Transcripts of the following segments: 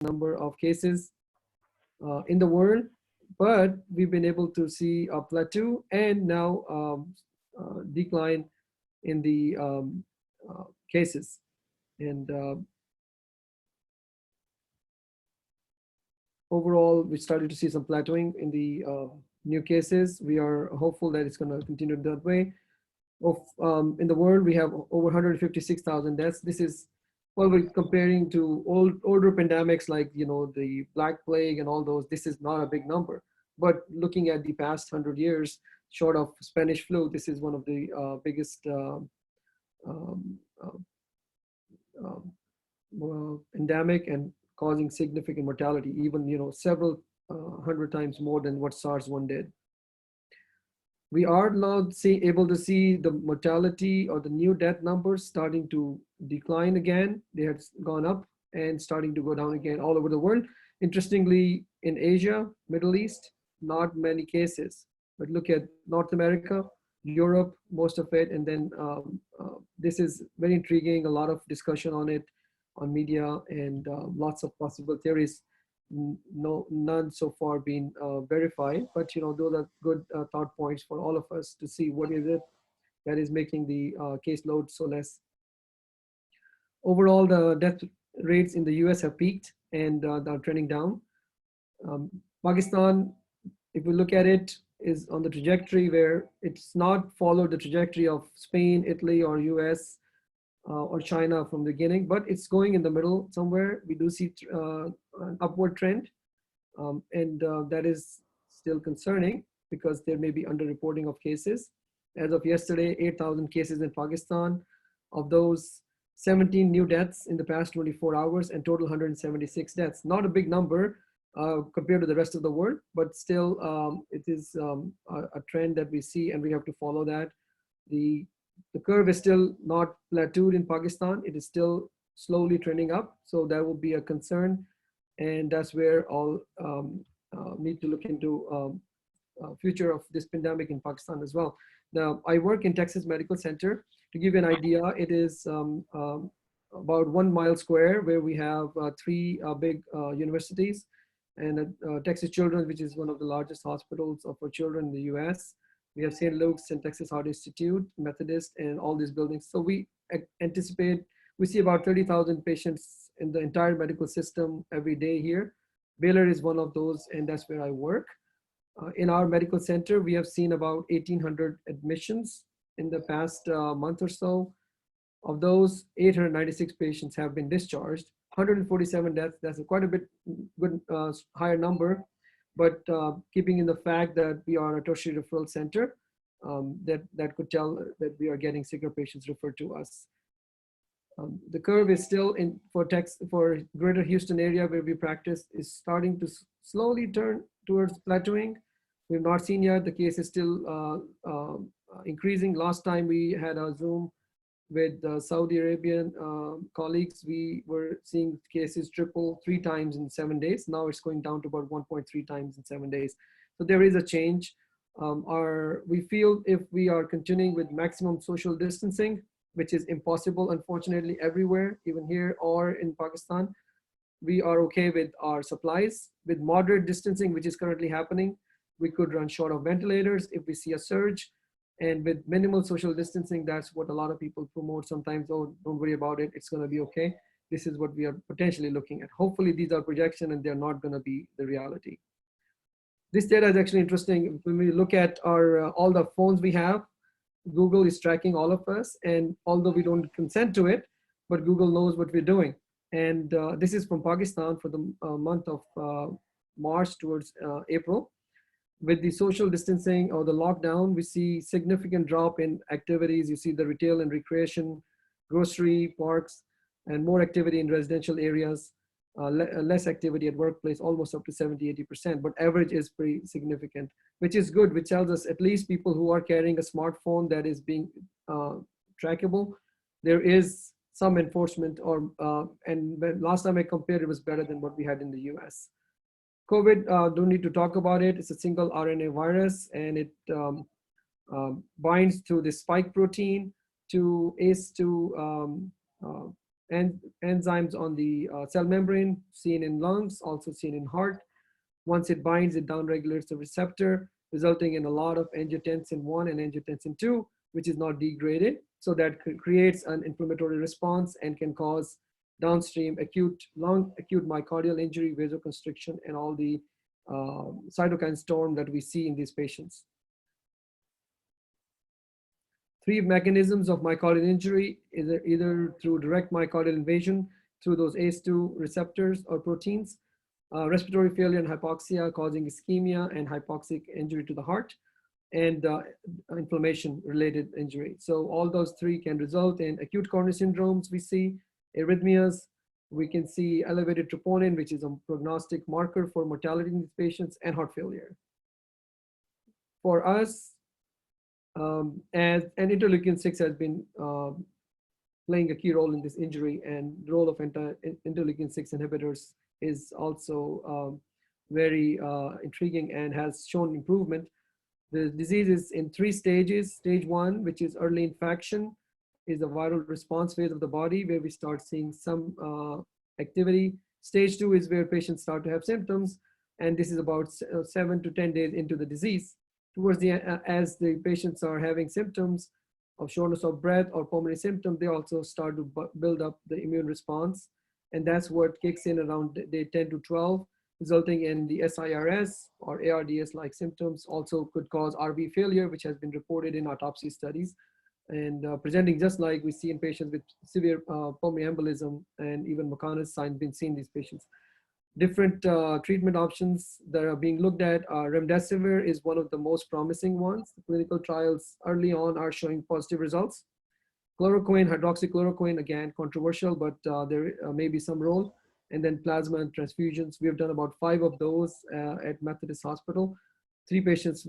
number of cases in the world, but we've been able to see a plateau and now decline in the cases. And overall, we started to see some plateauing in the new cases. We are hopeful that it's going to continue that way. In the world, we have over 156,000 deaths. This is, well, we're comparing to older pandemics like, the Black Plague and all those. This is not a big number. But looking at the past 100 years, short of Spanish flu, this is one of the biggest endemic and causing significant mortality, even several hundred times more than what SARS-1 did. We are now able to see the mortality or the new death numbers starting to decline again. They had gone up and starting to go down again all over the world. Interestingly, in Asia, Middle East, not many cases. But look at North America, Europe, most of it. And then this is very intriguing, a lot of discussion on it on media and lots of possible theories. None so far been verified, but those are good thought points for all of us to see what is it that is making the caseload so less. Overall, the death rates in the US have peaked and are trending down. Pakistan, if we look at it, is on the trajectory where it's not followed the trajectory of Spain, Italy, or US or China from the beginning, but it's going in the middle somewhere. We do see an upward trend, and that is still concerning because there may be underreporting of cases. As of yesterday, 8,000 cases in Pakistan. Of those, 17 new deaths in the past 24 hours and total 176 deaths. Not a big number compared to the rest of the world, but still it is a trend that we see and we have to follow that. The curve is still not plateaued in Pakistan. It is still slowly trending up. So that will be a concern. And that's where all need to look into future of this pandemic in Pakistan as well. Now, I work in Texas Medical Center. To give you an idea, it is about 1 mile square where we have 3 big universities and Texas Children's, which is one of the largest hospitals for children in the US. We have St. Luke's and Texas Heart Institute, Methodist, and all these buildings. So we anticipate, we see about 30,000 patients in the entire medical system every day here. Baylor is one of those, and that's where I work. In our medical center, we have seen about 1,800 admissions in the past month or so. Of those, 896 patients have been discharged, 147 deaths. That's quite a bit good, higher number. But keeping in the fact that we are a tertiary referral center, that could tell that we are getting sicker patients referred to us. The curve is still for Greater Houston area where we practice is starting to slowly turn towards plateauing. We've not seen yet. The case is still increasing. Last time we had a Zoom with Saudi Arabian colleagues, we were seeing cases triple 3 times in 7 days. Now it's going down to about 1.3 times in 7 days. So there is a change. We feel if we are continuing with maximum social distancing, which is impossible, unfortunately, everywhere, even here or in Pakistan, we are okay with our supplies. With moderate distancing, which is currently happening, we could run short of ventilators if we see a surge. And with minimal social distancing, that's what a lot of people promote sometimes. Oh, don't worry about it. It's going to be okay. This is what we are potentially looking at. Hopefully these are projections and they're not going to be the reality. This data is actually interesting. When we look at our all the phones we have, Google is tracking all of us. And although we don't consent to it, but Google knows what we're doing. And this is from Pakistan for the month of March towards April. With the social distancing or the lockdown, we see significant drop in activities. You see the retail and recreation, grocery, parks, and more activity in residential areas, less activity at workplace, almost up to 70–80%, but average is pretty significant, which is good, which tells us at least people who are carrying a smartphone that is being trackable, there is some enforcement and last time I compared, it was better than what we had in the US. COVID, don't need to talk about it. It's a single RNA virus and it binds to the spike protein to ACE2 and enzymes on the cell membrane, seen in lungs, also seen in heart. Once it binds, it downregulates the receptor, resulting in a lot of angiotensin 1 and angiotensin 2, which is not degraded. So that creates an inflammatory response and can cause downstream acute acute myocardial injury, vasoconstriction, and all the cytokine storm that we see in these patients. Three mechanisms of myocardial injury, either through direct myocardial invasion through those ACE2 receptors or proteins, respiratory failure and hypoxia causing ischemia and hypoxic injury to the heart, and inflammation related injury. So all those three can result in acute coronary syndromes. We see arrhythmias, we can see elevated troponin, which is a prognostic marker for mortality in these patients, and heart failure. For us, as an interleukin-6 has been playing a key role in this injury, and the role of interleukin-6 inhibitors is also very intriguing and has shown improvement. The disease is in 3 stages. Stage 1, which is early infection, is a viral response phase of the body where we start seeing some activity. Stage 2 is where patients start to have symptoms, and this is about 7 to 10 days into the disease. Towards the end, as the patients are having symptoms of shortness of breath or pulmonary symptoms, they also start to build up the immune response. And that's what kicks in around day 10 to 12, resulting in the SIRS or ARDS-like symptoms. Also could cause RV failure, which has been reported in autopsy studies, and presenting just like we see in patients with severe pulmonary embolism, and even Makana's signs been seen in these patients. Different treatment options that are being looked at. Remdesivir is one of the most promising ones. The clinical trials early on are showing positive results. Chloroquine, hydroxychloroquine, again, controversial, but there may be some role. And then plasma and transfusions. We have done about 5 of those at Methodist Hospital. 3 patients,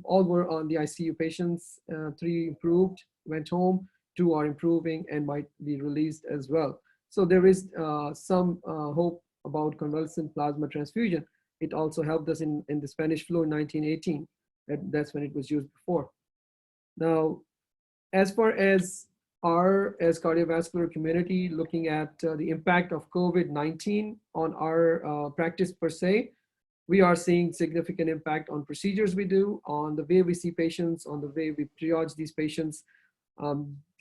all were on the ICU patients. 3 improved, went home. 2 are improving and might be released as well. So there is some hope about convalescent plasma transfusion. It also helped us in the Spanish flu in 1918. That's when it was used before. Now, as far as as cardiovascular community looking at the impact of COVID-19 on our practice per se, we are seeing significant impact on procedures we do, on the way we see patients, on the way we triage these patients.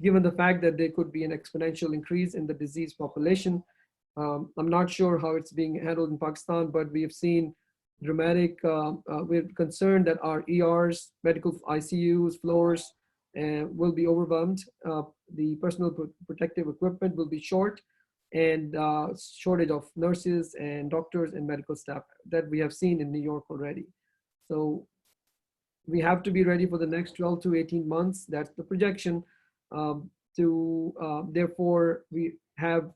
Given the fact that there could be an exponential increase in the disease population, I'm not sure how it's being handled in Pakistan, but we have seen dramatic, we're concerned that our ERs, medical ICUs, floors, will be overwhelmed. The personal protective equipment will be short, and shortage of nurses and doctors and medical staff that we have seen in New York already. So we have to be ready for the next 12 to 18 months. That's the projection. Therefore, we have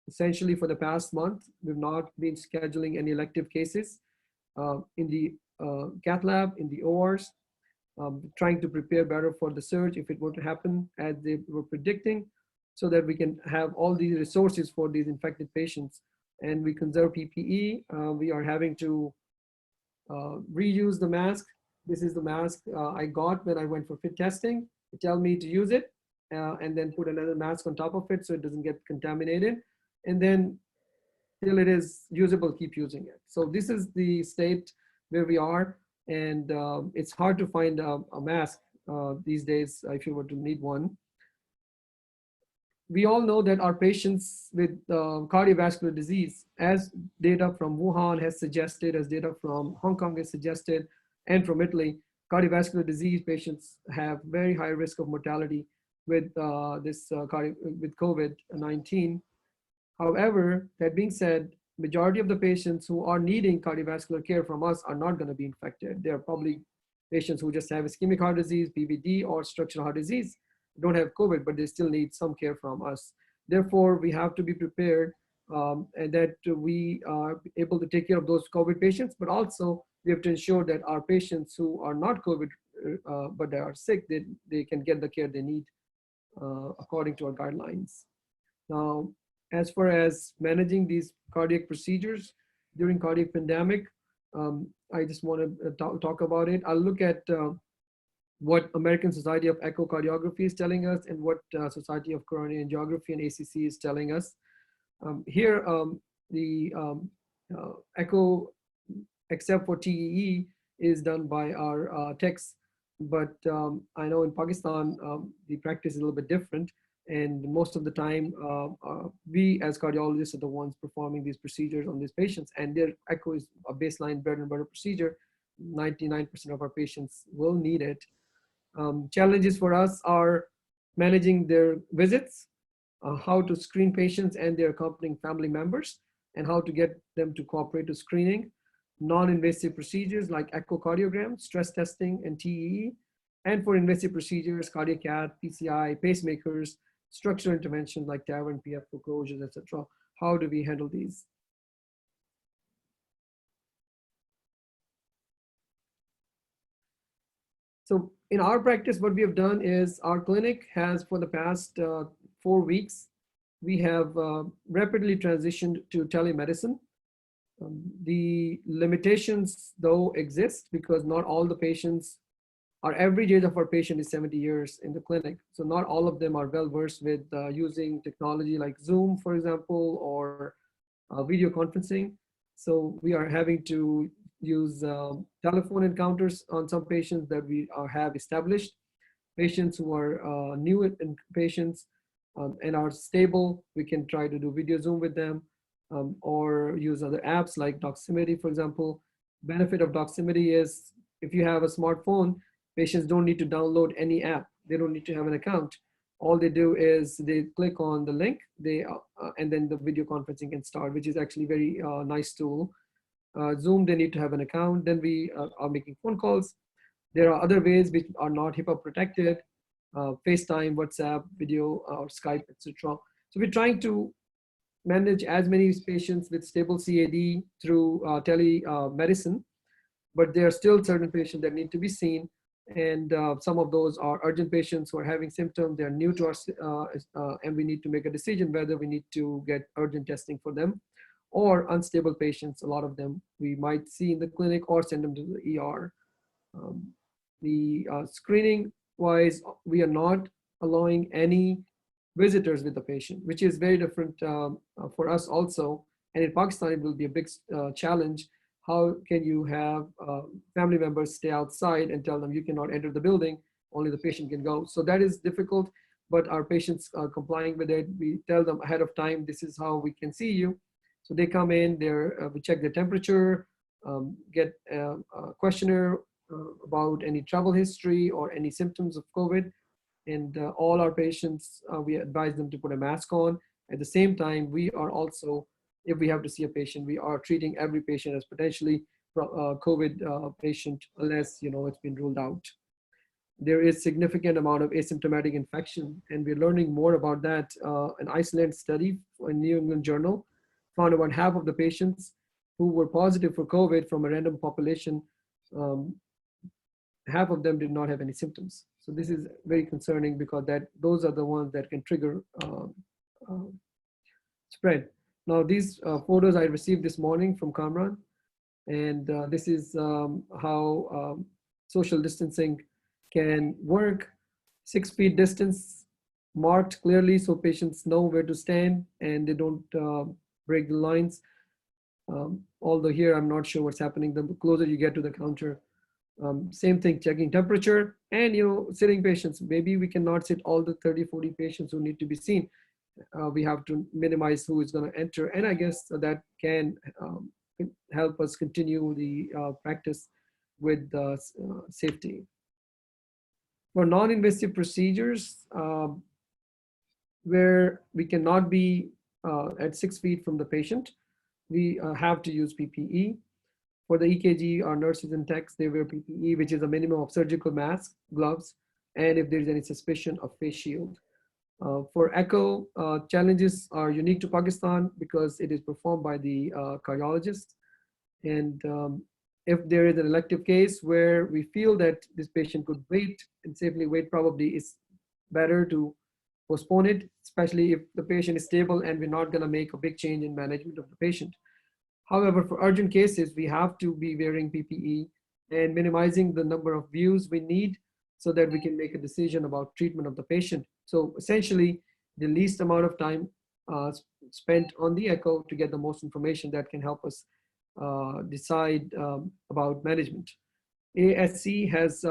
essentially for the past month, we've not been scheduling any elective cases in the cath lab, in the ORs, trying to prepare better for the surge if it were to happen as they were predicting, so that we can have all these resources for these infected patients. And we conserve PPE. We are having to reuse the mask. This is the mask I got when I went for fit testing. They tell me to use it and then put another mask on top of it so it doesn't get contaminated. And then till it is usable, keep using it. So this is the state where we are. And it's hard to find a mask these days if you were to need one. We all know that our patients with cardiovascular disease, as data from Wuhan has suggested, as data from Hong Kong has suggested, and from Italy, cardiovascular disease patients have very high risk of mortality with with COVID-19. However, that being said, majority of the patients who are needing cardiovascular care from us are not going to be infected. They're probably patients who just have ischemic heart disease, PVD, or structural heart disease, don't have COVID, but they still need some care from us. Therefore, we have to be prepared and that we are able to take care of those COVID patients, but also we have to ensure that our patients who are not COVID, but they are sick, they can get the care they need according to our guidelines. Now, as far as managing these cardiac procedures during cardiac pandemic, I just want to talk about it. I'll look at what American Society of Echocardiography is telling us, and what Society of Coronary Angiography and ACC is telling us. Here, the echo, except for TEE, is done by our techs. But I know in Pakistan, the practice is a little bit different. And most of the time, we as cardiologists are the ones performing these procedures on these patients. And their echo is a baseline bread and butter procedure. 99% of our patients will need it. Challenges for us are managing their visits, how to screen patients and their accompanying family members, and how to get them to cooperate to screening, non-invasive procedures like echocardiogram, stress testing, and TEE, and for invasive procedures, cardiac cath, PCI, pacemakers, structural interventions like TAVR and PF closures, etc. How do we handle these? So in our practice, what we have done is our clinic has, for the past 4 weeks, we have rapidly transitioned to telemedicine. The limitations, though, exist because not all the patients, our average age of our patient is 70 years in the clinic. So not all of them are well versed with using technology like Zoom, for example, or video conferencing. So we are having to use telephone encounters on some patients that we have established. Patients who are new in patients and are stable, we can try to do video Zoom with them, or use other apps like Doximity, for example. Benefit of Doximity is if you have a smartphone, patients don't need to download any app. They don't need to have an account. All they do is they click on the link, and then the video conferencing can start, which is actually a very nice tool. Zoom, they need to have an account. Then we are making phone calls. There are other ways which are not HIPAA protected, FaceTime, WhatsApp, video, or Skype, etc. So we're trying to manage as many patients with stable CAD through telemedicine, but there are still certain patients that need to be seen. And some of those are urgent patients who are having symptoms. They're new to us, and we need to make a decision whether we need to get urgent testing for them, or unstable patients. A lot of them we might see in the clinic or send them to the ER. The screening wise, we are not allowing any visitors with the patient, which is very different for us also. And in Pakistan, it will be a big challenge. How can you have family members stay outside and tell them you cannot enter the building, only the patient can go? So that is difficult, but our patients are complying with it. We tell them ahead of time, this is how we can see you. So they come in, we check their temperature, get a questionnaire about any travel history or any symptoms of COVID. And all our patients, we advise them to put a mask on. At the same time, we are also, if we have to see a patient, we are treating every patient as potentially COVID patient, unless it's been ruled out. There is significant amount of asymptomatic infection, and we're learning more about that. An Iceland study in New England Journal found about half of the patients who were positive for COVID from a random population, half of them did not have any symptoms. So this is very concerning because those are the ones that can trigger spread. Now these photos I received this morning from Kamran, and this is how social distancing can work. 6 feet distance marked clearly so patients know where to stand and they don't break the lines. Although here I'm not sure what's happening. The closer you get to the counter, same thing, checking temperature and sitting patients. Maybe we cannot sit all the 30-40 patients who need to be seen. We have to minimize who is going to enter, and I guess that can help us continue the practice with safety. For non-invasive procedures, where we cannot be at 6 feet from the patient, we have to use PPE. For the EKG, our nurses and techs, they wear PPE, which is a minimum of surgical mask, gloves, and if there's any suspicion of face shield. For echo, challenges are unique to Pakistan because it is performed by the cardiologist. And if there is an elective case where we feel that this patient could wait and safely wait, probably it's better to postpone it, especially if the patient is stable and we're not going to make a big change in management of the patient. However, for urgent cases, we have to be wearing PPE and minimizing the number of views we need. so that we can make a decision about treatment of the patient. So essentially, the least amount of time spent on the echo to get the most information that can help us decide about management. ASC has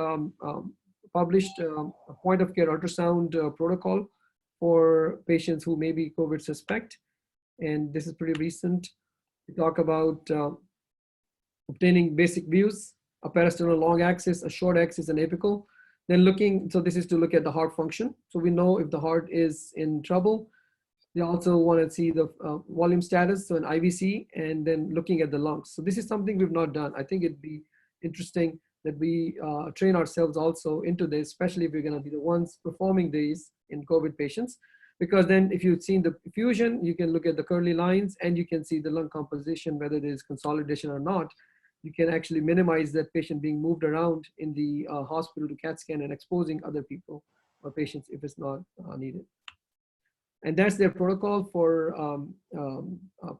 published a point of care ultrasound protocol for patients who may be COVID suspect. And this is pretty recent. We talk about obtaining basic views, a parasternal long axis, a short axis, and apical. Then looking, so this is to look at the heart function. So we know if the heart is in trouble. They also want to see the volume status, so an IVC, and then looking at the lungs. So this is something we've not done. I think it'd be interesting that we train ourselves also into this, especially if we're going to be the ones performing these in COVID patients. Because then if you've seen the fusion, you can look at the curly lines and you can see the lung composition, whether there's consolidation or not. You can actually minimize that patient being moved around in the hospital to CAT scan and exposing other people or patients if it's not needed. And that's their protocol for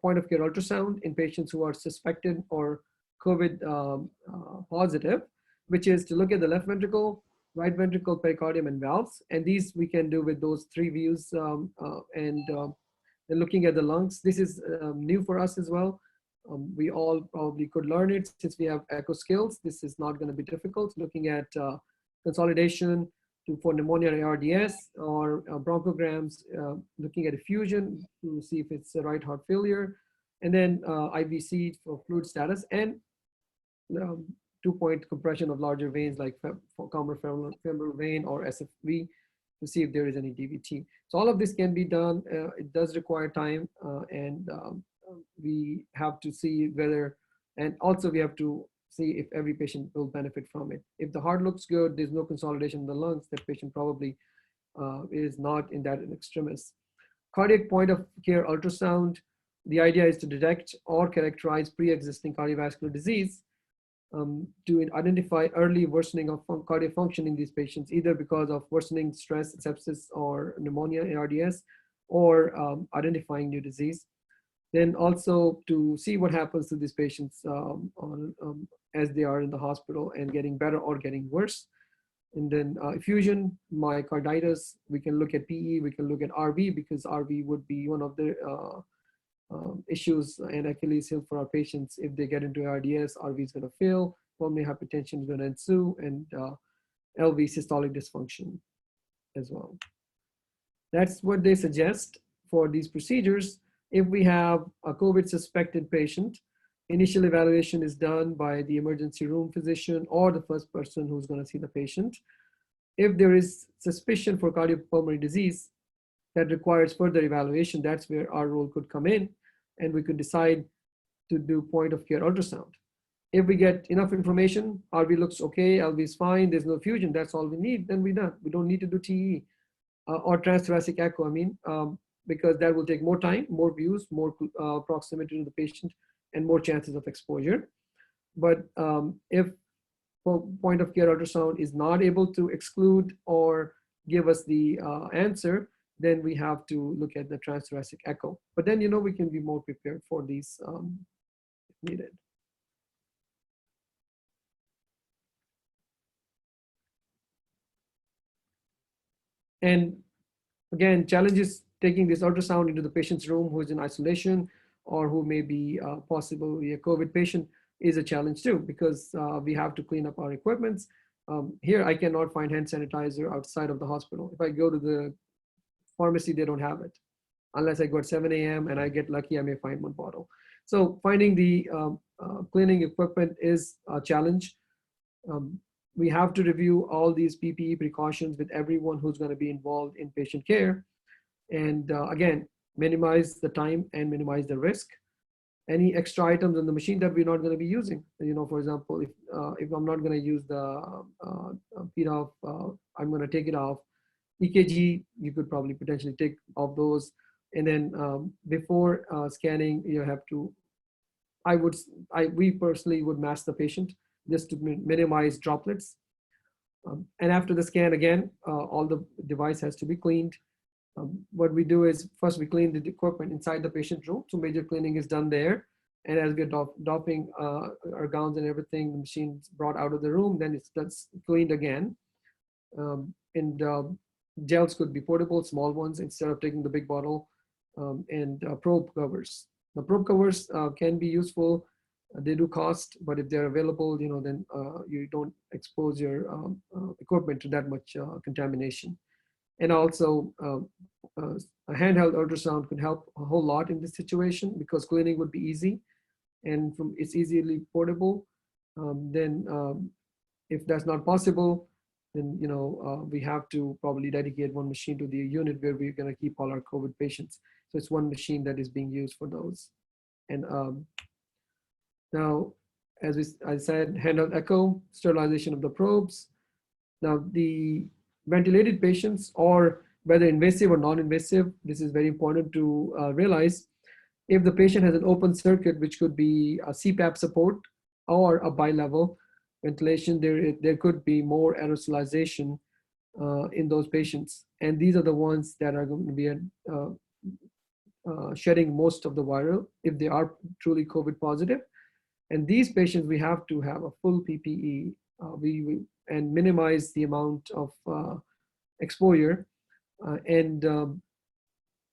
point of care ultrasound in patients who are suspected or COVID positive, which is to look at the left ventricle, right ventricle, pericardium, and valves. And these we can do with those three views. And looking at the lungs, this is new for us as well. We all probably could learn it since we have echo skills. This is not going to be difficult. Looking at consolidation for pneumonia and ARDS, or bronchograms, looking at effusion to see if it's the right heart failure, and then IVC for fluid status, and 2-point compression of larger veins like common femoral vein or SFV to see if there is any DVT. So all of this can be done. It does require time, and we have to see whether, and also we have to see if every patient will benefit from it. If the heart looks good, there's no consolidation in the lungs, that patient probably is not in that extremis. Cardiac point of care ultrasound, the idea is to detect or characterize pre-existing cardiovascular disease, to identify early worsening of cardiac function in these patients, either because of worsening stress, sepsis, or pneumonia, ARDS, or identifying new disease. Then also to see what happens to these patients as they are in the hospital and getting better or getting worse. And then effusion, myocarditis, we can look at PE, we can look at RV, because RV would be one of the issues and Achilles heel for our patients. If they get into ARDS, RV is going to fail, pulmonary hypertension is going to ensue, and LV, systolic dysfunction as well. That's what they suggest for these procedures. If we have a COVID suspected patient, initial evaluation is done by the emergency room physician or the first person who's going to see the patient. If there is suspicion for cardiopulmonary disease that requires further evaluation, that's where our role could come in, and we could decide to do point of care ultrasound. If we get enough information, RV looks okay, LV is fine, there's no fusion, that's all we need, then we're done. We don't need to do TE or transthoracic echo, because that will take more time, more views, more proximity to the patient, and more chances of exposure. But if point of care ultrasound is not able to exclude or give us the answer, then we have to look at the transthoracic echo. But then, we can be more prepared for these if needed. And again, challenges taking this ultrasound into the patient's room who is in isolation or who may be possibly a COVID patient is a challenge too, because we have to clean up our equipments. Here, I cannot find hand sanitizer outside of the hospital. If I go to the pharmacy, they don't have it. Unless I go at 7 a.m. and I get lucky, I may find one bottle. So finding the cleaning equipment is a challenge. We have to review all these PPE precautions with everyone who's going to be involved in patient care. And again, minimize the time and minimize the risk. Any extra items in the machine that we're not going to be using. For example, if I'm not going to use the feed off, I'm going to take it off. EKG, you could probably potentially take off those. And then before scanning, you have to, we personally would mask the patient just to minimize droplets. And after the scan, again, all the device has to be cleaned. What we do is first we clean the equipment inside the patient room. So major cleaning is done there. And as we're doffing our gowns and everything, the machine's brought out of the room, then that's cleaned again. And gels could be portable, small ones, instead of taking the big bottle, and probe covers. The probe covers can be useful. They do cost, but if they're available, then you don't expose your equipment to that much contamination. And also, a handheld ultrasound could help a whole lot in this situation because cleaning would be easy, and it's easily portable. Then, if that's not possible, then we have to probably dedicate one machine to the unit where we're going to keep all our COVID patients. So it's one machine that is being used for those. And now, as I said, handheld echo, sterilization of the probes. Now, the ventilated patients, or whether invasive or non-invasive, this is very important to realize. If the patient has an open circuit, which could be a CPAP support or a bilevel ventilation, there could be more aerosolization in those patients. And these are the ones that are going to be shedding most of the viral if they are truly COVID positive. And these patients, we have to have a full PPE and minimize the amount of exposure. And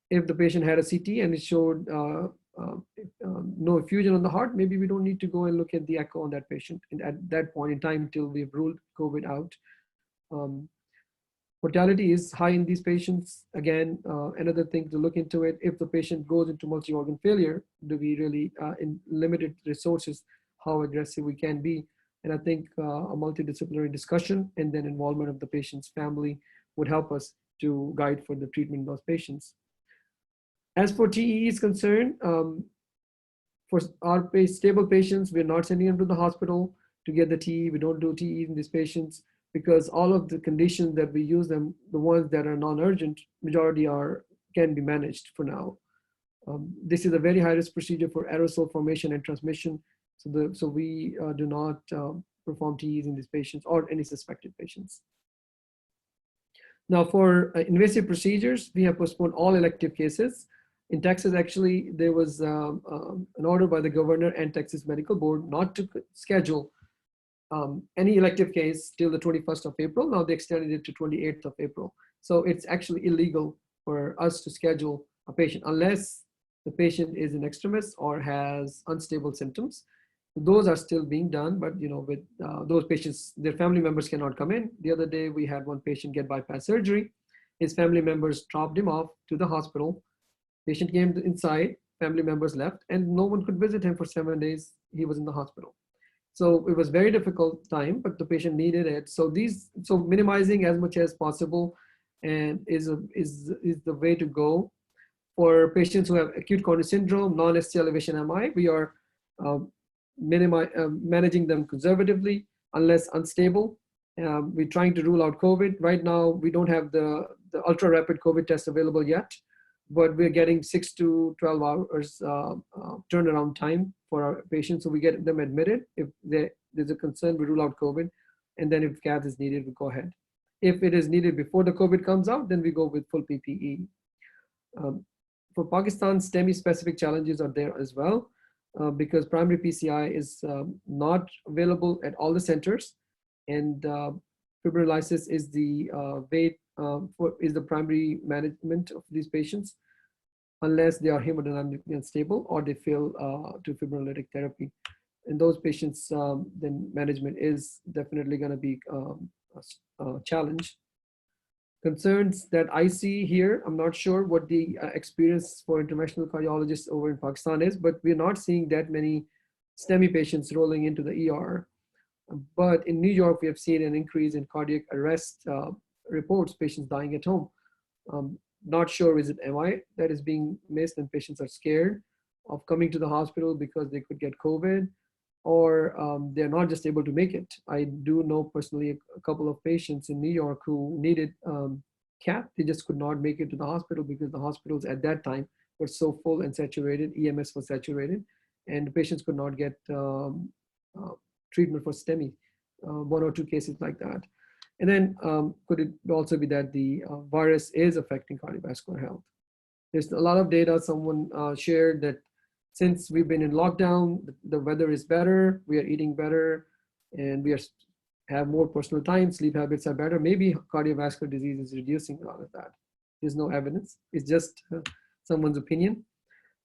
if the patient had a CT and it showed no effusion on the heart, maybe we don't need to go and look at the echo on that patient at that point in time until we've ruled COVID out. Mortality is high in these patients. Again, another thing to look into it, if the patient goes into multi-organ failure, do we really, in limited resources, how aggressive we can be? And I think a multidisciplinary discussion and then involvement of the patient's family would help us to guide for the treatment of those patients. As for TE is concerned, for our stable patients, we're not sending them to the hospital to get the TE. We don't do TE in these patients because all of the conditions that we use them, the ones that are non-urgent, majority can be managed for now. This is a very high-risk procedure for aerosol formation and transmission. So we do not perform TEs in these patients or any suspected patients. Now, for invasive procedures, we have postponed all elective cases. In Texas, actually, there was an order by the governor and Texas Medical Board not to schedule any elective case till the 21st of April. Now they extended it to 28th of April. So it's actually illegal for us to schedule a patient unless the patient is an extremist or has unstable symptoms. Those are still being done, but with those patients, their family members cannot come in. The other day, we had one patient get bypass surgery. His family members dropped him off to the hospital. Patient came inside, family members left, and no one could visit him for 7 days. He was in the hospital. So it was very difficult time, but the patient needed it. So minimizing as much as possible and is the way to go. For patients who have acute coronary syndrome, non-ST elevation MI, we are managing them conservatively unless unstable. We're trying to rule out COVID. Right now, we don't have the ultra rapid COVID test available yet, but we're getting 6 to 12 hours turnaround time for our patients. So we get them admitted. If there's a concern, we rule out COVID. And then if cath is needed, we go ahead. If it is needed before the COVID comes out, then we go with full PPE. For Pakistan, STEMI specific challenges are there as well because primary PCI is not available at all the centers. And fibrinolysis is the is the primary management of these patients unless they are hemodynamically unstable or they fail to fibrinolytic therapy. In those patients, then management is definitely going to be a challenge. Concerns that I see here, I'm not sure what the experience for interventional cardiologists over in Pakistan is, but we're not seeing that many STEMI patients rolling into the ER. But in New York, we have seen an increase in cardiac arrest reports, patients dying at home. Not sure, is it MI that is being missed and patients are scared of coming to the hospital because they could get COVID, or they're not just able to make it. I do know personally a couple of patients in New York who needed cath. They just could not make it to the hospital because the hospitals at that time were so full and saturated, EMS was saturated, and the patients could not get treatment for STEMI, 1 or 2 cases like that. And then could it also be that the virus is affecting cardiovascular health? There's a lot of data someone shared that since we've been in lockdown, the weather is better, we are eating better, and we are have more personal time, sleep habits are better, maybe cardiovascular disease is reducing all of that. There's no evidence. It's just someone's opinion.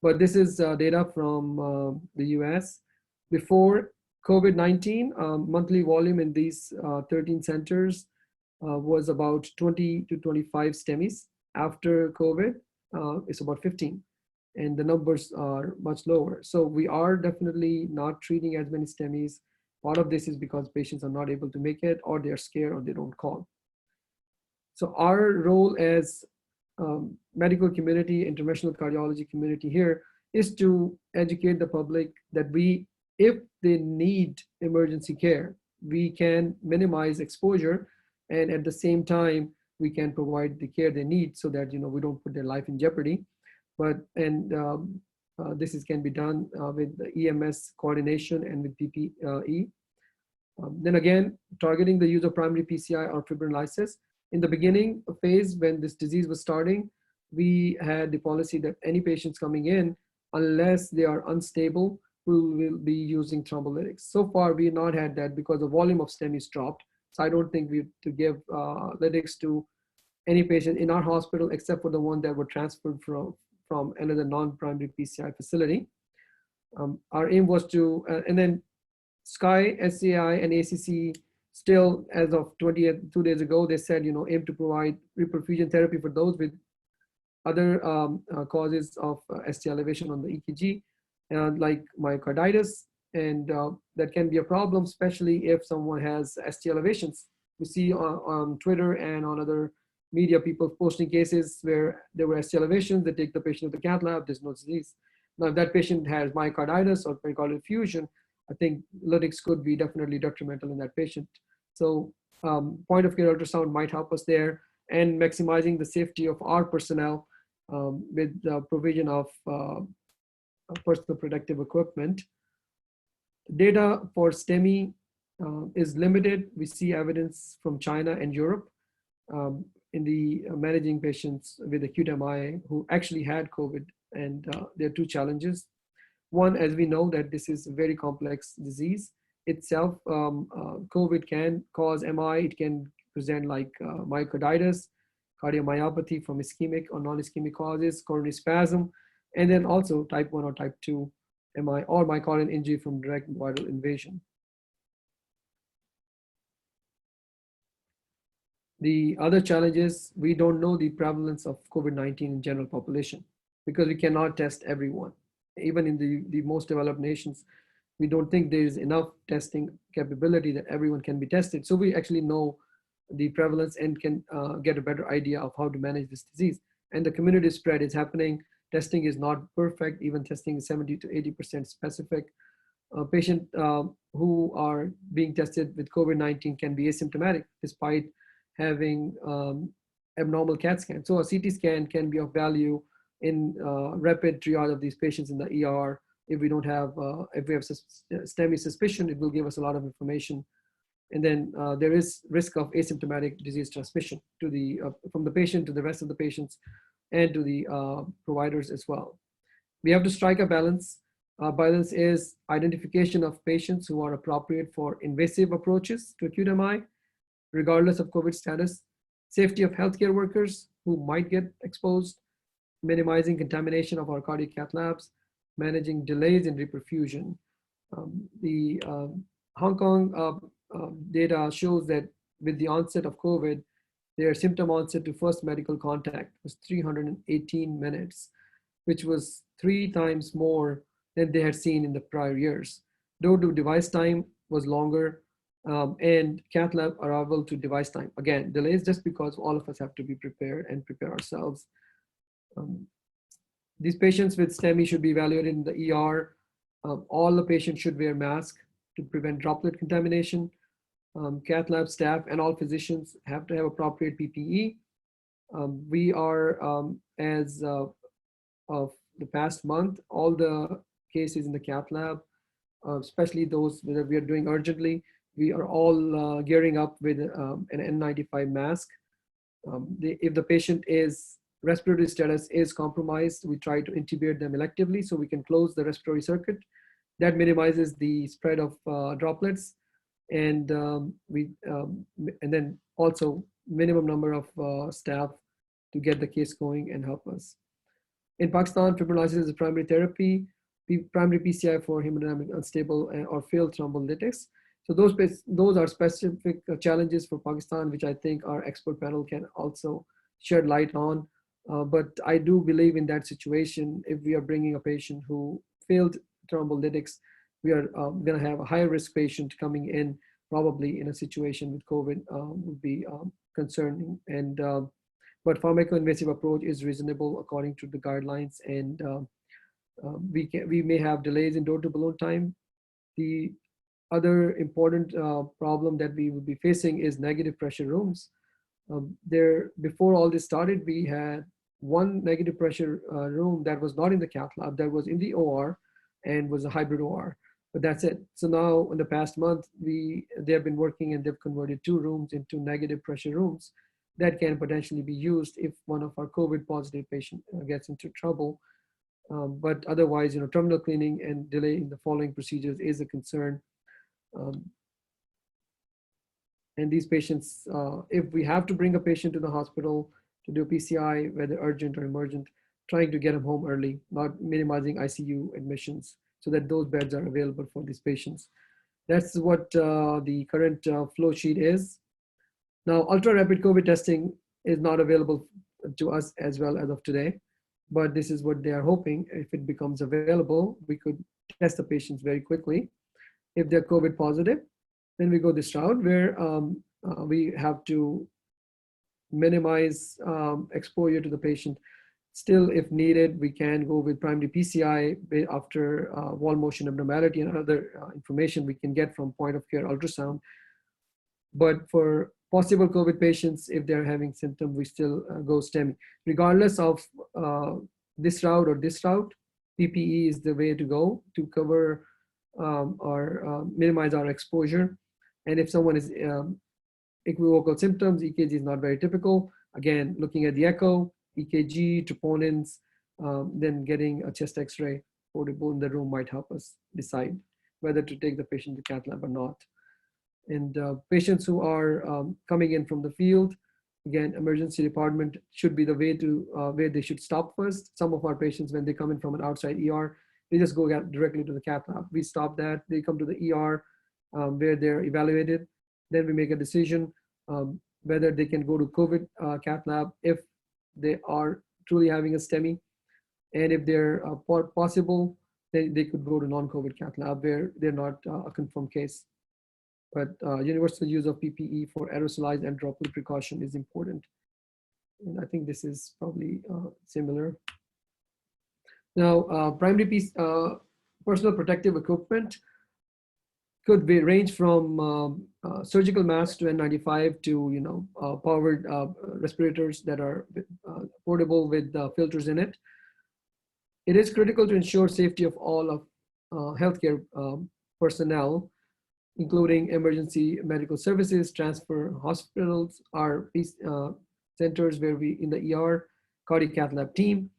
But this is data from the US. Before COVID-19, monthly volume in these 13 centers was about 20 to 25 STEMIs. After COVID, it's about 15, and the numbers are much lower. So we are definitely not treating as many STEMIs. Part of this is because patients are not able to make it, or they're scared, or they don't call. So our role as medical community, interventional cardiology community here is to educate the public that if they need emergency care, we can minimize exposure, and at the same time, we can provide the care they need so that we don't put their life in jeopardy. This can be done with the EMS coordination and with PPE. Then again, targeting the use of primary PCI or fibrinolysis. In the beginning phase, when this disease was starting, we had the policy that any patients coming in, unless they are unstable, we will be using thrombolytics. So far, we have not had that because the volume of STEMIs dropped. So I don't think we have to give lytics to any patient in our hospital except for the one that were transferred from another non-primary PCI facility. Our aim was to, and then SCI, SCI, and ACC still, as of 2 days ago, they said, aim to provide reperfusion therapy for those with other causes of ST elevation on the EKG, like myocarditis, and that can be a problem, especially if someone has ST elevations. We see on Twitter and on other media people posting cases where there were ST elevations, they take the patient to the cath lab, there's no disease. Now, if that patient has myocarditis or pericardial effusion, I think lytics could be definitely detrimental in that patient. So point of care ultrasound might help us there, and maximizing the safety of our personnel with the provision of personal protective equipment. Data for STEMI is limited. We see evidence from China and Europe in the managing patients with acute MI who actually had COVID, and there are two challenges. One, as we know, that this is a very complex disease itself. COVID can cause MI. It can present like myocarditis, cardiomyopathy from ischemic or non-ischemic causes, coronary spasm, and then also type 1 or type 2 MI or myocardial injury from direct viral invasion. The other challenge is we don't know the prevalence of COVID-19 in general population because we cannot test everyone. Even in the most developed nations, we don't think there is enough testing capability that everyone can be tested. So we actually know the prevalence and can get a better idea of how to manage this disease. And the community spread is happening. Testing is not perfect. Even testing is 70 to 80% specific. Patients who are being tested with COVID-19 can be asymptomatic despite having abnormal CAT scan. So a CT scan can be of value in rapid triage of these patients in the ER. If we don't have, if we have STEMI suspicion, it will give us a lot of information. And then there is risk of asymptomatic disease transmission to the from the patient to the rest of the patients and to the providers as well. We have to strike a balance. Balance is identification of patients who are appropriate for invasive approaches to acute MI, regardless of COVID status, safety of healthcare workers who might get exposed, minimizing contamination of our cardiac cath labs, managing delays in reperfusion. The Hong Kong data shows that with the onset of COVID, their symptom onset to first medical contact was 318 minutes, which was 3 times more than they had seen in the prior years. Door to device time was longer, and cath lab arrival to device time. Again, delays just because all of us have to be prepared and prepare ourselves. These patients with STEMI should be evaluated in the ER. All the patients should wear masks to prevent droplet contamination. Cath lab staff and all physicians have to have appropriate PPE. We are, as of the past month, all the cases in the cath lab, especially those that we are doing urgently, we are all gearing up with an N95 mask. If the patient is respiratory status is compromised, we try to intubate them electively so we can close the respiratory circuit. That minimizes the spread of droplets. and and then also minimum number of staff to get the case going and help us. In Pakistan, fibrinolysis is a primary therapy, primary PCI for hemodynamic unstable or failed thrombolytics. So those are specific challenges for Pakistan, which I think our expert panel can also shed light on. But I do believe in that situation, if we are bringing a patient who failed thrombolytics, we are going to have a higher risk patient coming in, probably in a situation with COVID would be concerning. And but pharmacoinvasive approach is reasonable according to the guidelines, and we may have delays in door-to-balloon time. The other important problem that we will be facing is negative pressure rooms. Before all this started, we had one negative pressure room that was not in the cath lab, that was in the OR and was a hybrid OR, but that's it. So now in the past month, they have been working and they've converted 2 rooms into negative pressure rooms that can potentially be used if one of our COVID positive patient gets into trouble. But otherwise, terminal cleaning and delay in the following procedures is a concern. And these patients, if we have to bring a patient to the hospital to do PCI, whether urgent or emergent, trying to get them home early, not minimizing ICU admissions so that those beds are available for these patients. That's what the current flow sheet is. Now, ultra rapid COVID testing is not available to us as well as of today, but this is what they are hoping. If it becomes available, we could test the patients very quickly. If they're COVID positive, then we go this route where we have to minimize exposure to the patient. Still, if needed, we can go with primary PCI after wall motion abnormality and other information we can get from point of care ultrasound. But for possible COVID patients, if they're having symptoms, we still go STEMI. Regardless of this route or this route, PPE is the way to go to cover or minimize our exposure. And if someone is equivocal symptoms, EKG is not very typical. Again, looking at the echo, EKG, troponins, then getting a chest X-ray portable in the room might help us decide whether to take the patient to cath lab or not. And patients who are coming in from the field, again, emergency department should be the way to where they should stop first. Some of our patients, when they come in from an outside ER, they just go directly to the cath lab. We stop that. They come to the ER where they're evaluated. Then we make a decision whether they can go to COVID cath lab if they are truly having a STEMI. And if they're possible, then they could go to non-COVID cath lab where they're not a confirmed case. But universal use of PPE for aerosolized and droplet precaution is important. And I think this is probably similar. Now, primary personal protective equipment could range from surgical masks to N95 to powered respirators that are portable with filters in it. It is critical to ensure safety of all of healthcare personnel, including emergency medical services, transfer hospitals, our centers where we in the ER, cardiac cath lab team.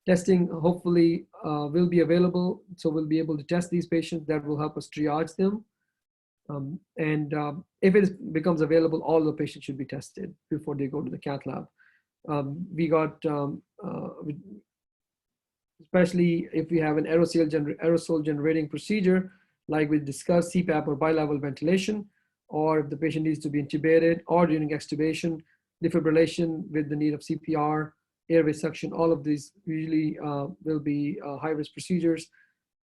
Testing hopefully will be available, so we'll be able to test these patients. That will help us triage them. If it becomes available, all the patients should be tested before they go to the cath lab. We got, especially if we have an aerosol generating procedure, like we discussed, CPAP or bilevel ventilation, or if the patient needs to be intubated, or during extubation, defibrillation with the need of CPR, airway suction, all of these usually will be high-risk procedures,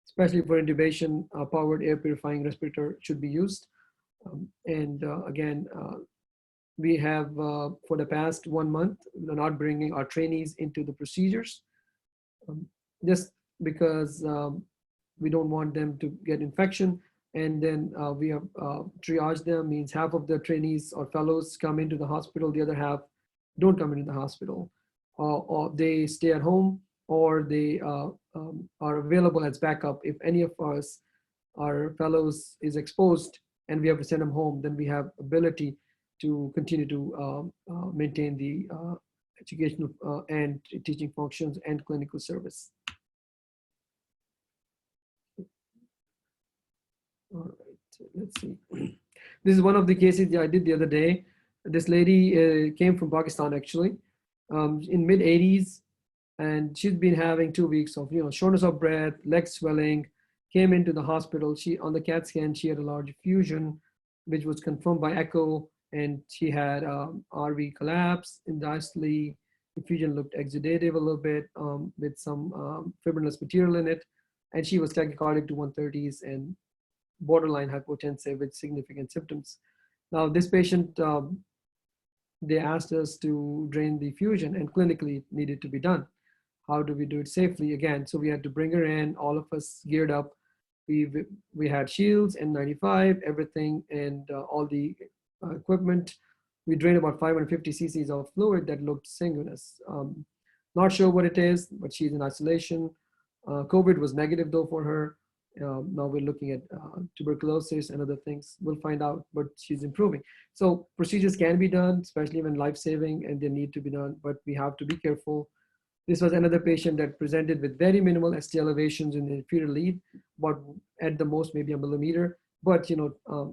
especially for intubation. Powered air purifying respirator should be used. Again, we have for the past 1 month, we're not bringing our trainees into the procedures, just because we don't want them to get infection. And then we have triage them, means half of the trainees or fellows come into the hospital, the other half don't come into the hospital, or they stay at home, or they are available as backup. If any of us, our fellows, is exposed and we have to send them home, then we have ability to continue to maintain the educational and teaching functions and clinical service. All right. let's see. This is one of the cases I did the other day. This lady came from Pakistan actually, in mid 80s, and she'd been having 2 weeks of shortness of breath, leg swelling. Came into the hospital. She on the CAT scan she had a large effusion, which was confirmed by echo, and she had RV collapse in diastole. Effusion looked exudative a little bit with some fibrinous material in it, and she was tachycardic to 130s and borderline hypotensive with significant symptoms. Now this patient, they asked us to drain the effusion, and clinically it needed to be done. How do we do it safely? Again, so we had to bring her in, all of us geared up. We had shields, N95, everything, and all the equipment. We drained about 550 cc's of fluid that looked sanguineous. Not sure what it is, but she's in isolation. COVID was negative though for her. Now we're looking at tuberculosis and other things. We'll find out, but she's improving. So procedures can be done, especially when life-saving, and they need to be done, but we have to be careful. This was another patient that presented with very minimal ST elevations in the inferior lead, but at the most maybe a millimeter, but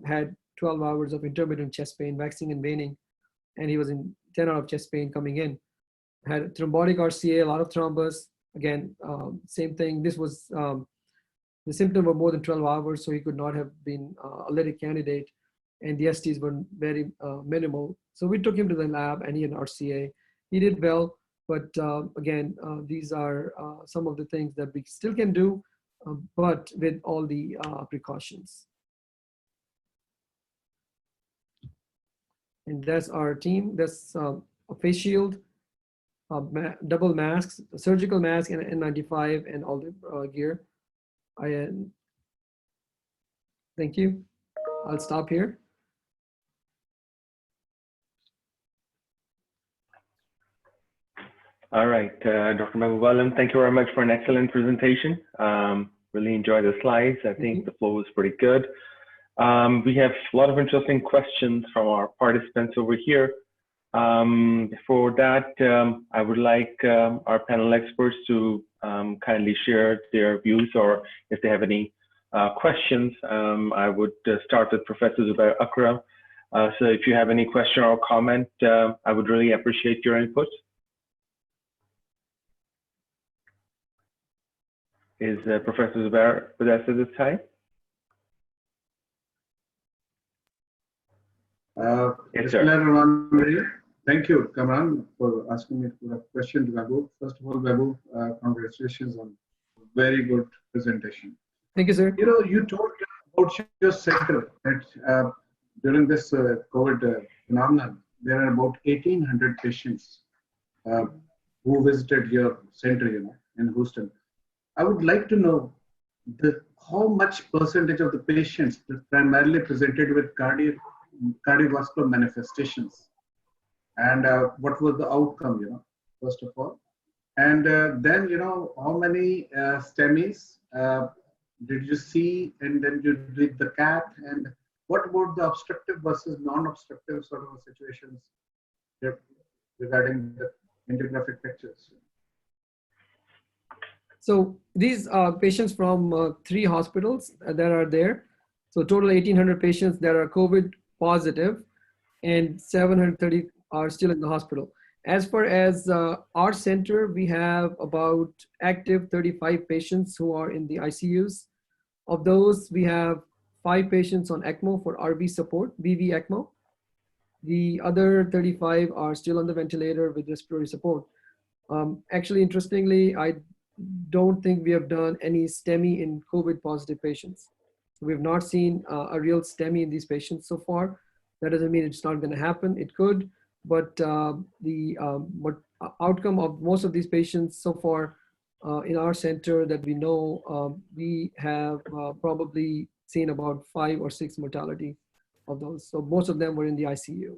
had 12 hours of intermittent chest pain, waxing and waning, and he was in 10 hours of chest pain coming in. Had thrombotic RCA, a lot of thrombus. Again, same thing. This was the symptom of more than 12 hours, so he could not have been a lytic candidate, and the STs were very minimal. So we took him to the lab, and he had an RCA. He did well, but again, these are some of the things that we still can do, but with all the precautions. And that's our team. That's a face shield, double masks, a surgical mask, and an N95, and all the gear. Thank you. I'll stop here. All right, Dr. Mahboob Alam, thank you very much for an excellent presentation. Really enjoyed the slides. I think the flow was pretty good. We have a lot of interesting questions from our participants over here. Before that, I would like our panel experts to kindly share their views, or if they have any questions. I would start with Professor Zubair Akram. So if you have any question or comment, I would really appreciate your input. Is Professor Zubair with us at this time? Yes, sir. Thank you, Kamran, for asking me a question to Mahboob. First of all, Mahboob, congratulations on a very good presentation. Thank you, sir. You told about your center that during this COVID phenomenon, there are about 1,800 patients who visited your center, in Houston. I would like to know how much percentage of the patients that primarily presented with cardiovascular manifestations, and what was the outcome, first of all. And then, how many STEMIs did you see, and then you did the CAT, and what about the obstructive versus non-obstructive sort of situations regarding the angiographic pictures? So these are patients from 3 hospitals that are there. So total 1,800 patients that are COVID positive, and 730 are still in the hospital. As far as our center, we have about active 35 patients who are in the ICUs. Of those, we have 5 patients on ECMO for RV support, VV ECMO. The other 35 are still on the ventilator with respiratory support. Actually, interestingly, I don't think we have done any STEMI in COVID positive patients. We have not seen a real STEMI in these patients so far. That doesn't mean it's not going to happen. It could, but the outcome of most of these patients so far in our center that we know, we have probably seen about 5 or 6 mortality of those. So most of them were in the ICU.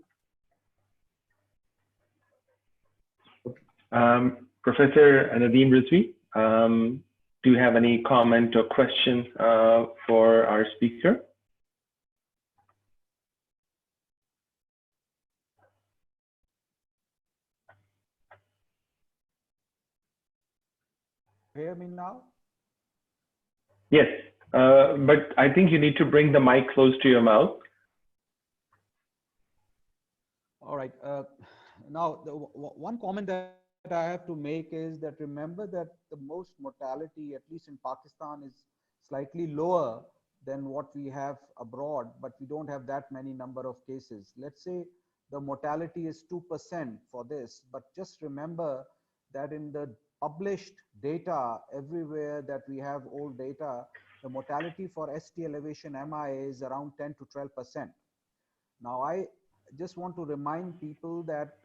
Professor Nadeem Rizvi, do you have any comment or question for our speaker? Hear me now? Yes, but I think you need to bring the mic close to your mouth. All right. Now, one comment that I have to make is that remember that the most mortality, at least in Pakistan, is slightly lower than what we have abroad, but we don't have that many number of cases. Let's say the mortality is 2% for this, but just remember that in the published data everywhere that we have old data, the mortality for ST elevation MI is around 10 to 12%. Now, I just want to remind people that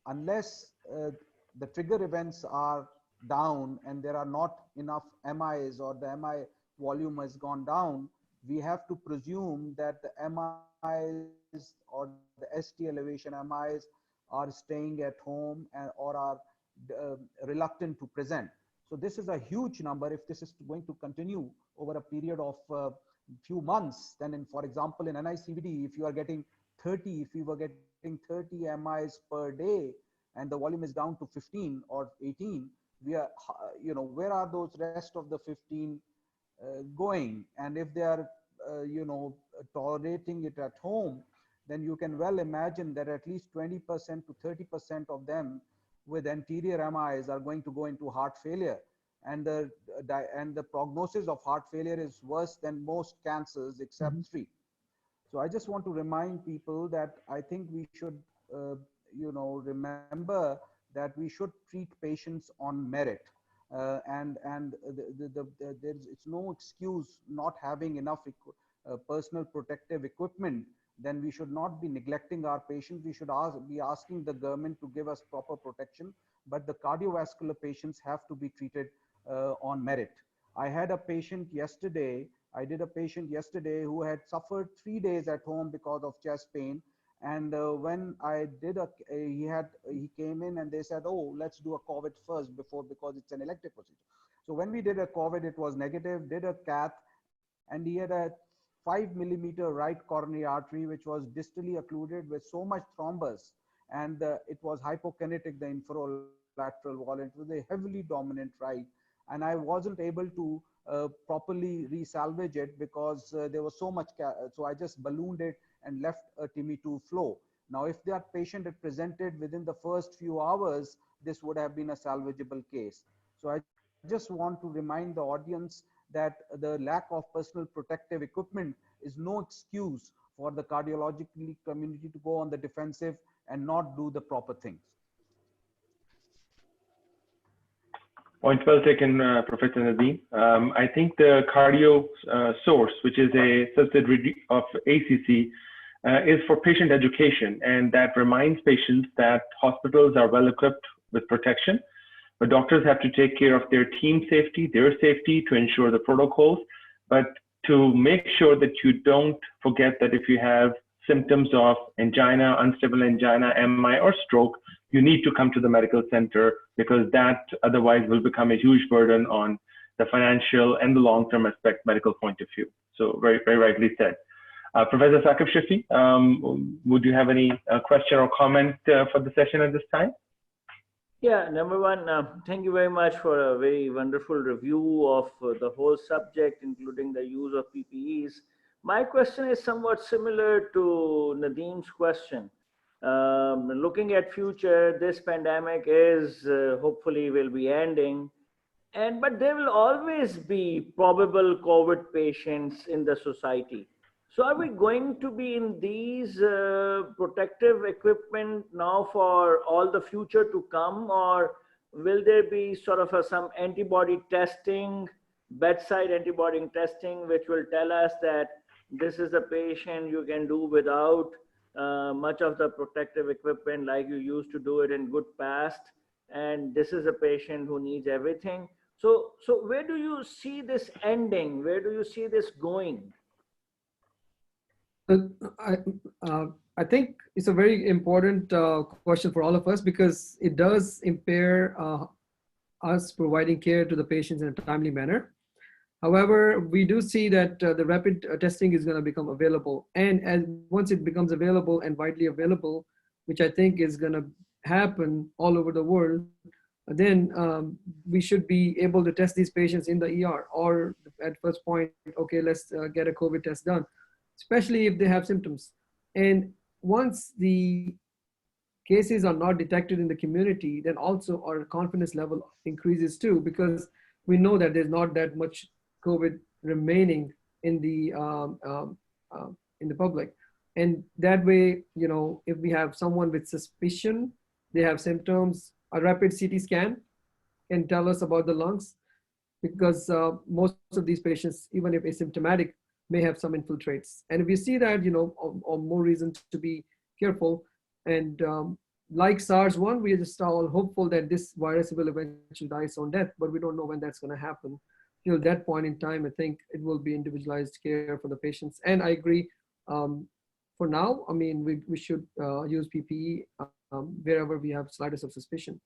unless the trigger events are down and there are not enough MIs or the MI volume has gone down, we have to presume that the MIs or the ST elevation MIs are staying at home or are reluctant to present. So this is a huge number. If this is going to continue over a period of few months, then for example, in NICVD, if you are getting 30, if we were getting 30 MIs per day and the volume is down to 15 or 18, we are, where are those rest of the 15 going? And if they are, tolerating it at home, then you can well imagine that at least 20% to 30% of them with anterior MIs are going to go into heart failure. And the prognosis of heart failure is worse than most cancers except 3. So I just want to remind people that I think we should, remember that we should treat patients on merit. It's no excuse not having enough personal protective equipment. Then we should not be neglecting our patients. We should be asking the government to give us proper protection. But the cardiovascular patients have to be treated on merit. I had a patient yesterday. I did a patient yesterday who had suffered 3 days at home because of chest pain. And when I did he came in and they said, oh, let's do a COVID first because it's an elective procedure. So when we did a COVID, it was negative, did a cath, and he had a 5 millimeter right coronary artery, which was distally occluded with so much thrombus. And it was hypokinetic, the infralateral wall. It was a heavily dominant right. And I wasn't able to properly resalvage it because there was so much, so I just ballooned it and left a TIMI2 flow. Now, if that patient had presented within the first few hours, this would have been a salvageable case. So I just want to remind the audience that the lack of personal protective equipment is no excuse for the cardiologically community to go on the defensive and not do the proper things. Point well taken, Professor Nadeem. I think the cardio source, which is a subsidiary of ACC, is for patient education, and that reminds patients that hospitals are well equipped with protection, but doctors have to take care of their team safety, their safety to ensure the protocols, but to make sure that you don't forget that if you have symptoms of angina, unstable angina, MI, or stroke, you need to come to the medical center because that otherwise will become a huge burden on the financial and the long-term aspect medical point of view. So very, very rightly said. Professor Saqib Shafi, would you have any question or comment for the session at this time? Yeah, number one, thank you very much for a very wonderful review of the whole subject, including the use of PPEs. My question is somewhat similar to Nadeem's question. Looking at future, this pandemic is hopefully will be ending, but there will always be probable COVID patients in the society. So are we going to be in these protective equipment now for all the future to come, or will there be sort of some antibody testing, bedside antibody testing, which will tell us that this is a patient you can do without much of the protective equipment like you used to do it in good past, and this is a patient who needs everything. So where do you see this ending? Where do you see this going? I think it's a very important question for all of us because it does impair us providing care to the patients in a timely manner. However, we do see that the rapid testing is going to become available, and once it becomes available and widely available, which I think is going to happen all over the world, then we should be able to test these patients in the ER or at first point, okay, let's get a COVID test done, especially if they have symptoms. And once the cases are not detected in the community, then also our confidence level increases too, because we know that there's not that much COVID remaining in the public. And that way, you know, if we have someone with suspicion, they have symptoms, a rapid CT scan can tell us about the lungs, because most of these patients, even if asymptomatic, may have some infiltrates. And if you see that, you know, or more reason to be careful. And like SARS-1, we are just all hopeful that this virus will eventually die its own death, but we don't know when that's going to happen. Till that point in time, I think it will be individualized care for the patients. And I agree, for now, I mean, we should use PPE wherever we have slightest of suspicion.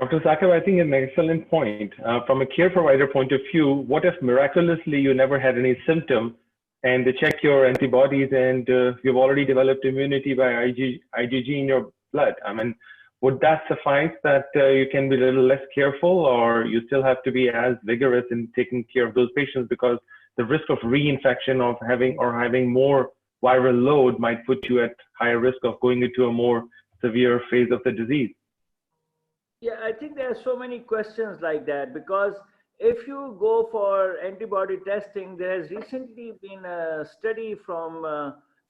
Dr. Saqib, I think an excellent point. From a care provider point of view, what if miraculously you never had any symptom and they check your antibodies and you've already developed immunity by IgG in your blood? I mean, would that suffice that you can be a little less careful, or you still have to be as vigorous in taking care of those patients because the risk of reinfection of having more viral load might put you at higher risk of going into a more severe phase of the disease? Yeah, I think there are so many questions like that, because if you go for antibody testing, there has recently been a study from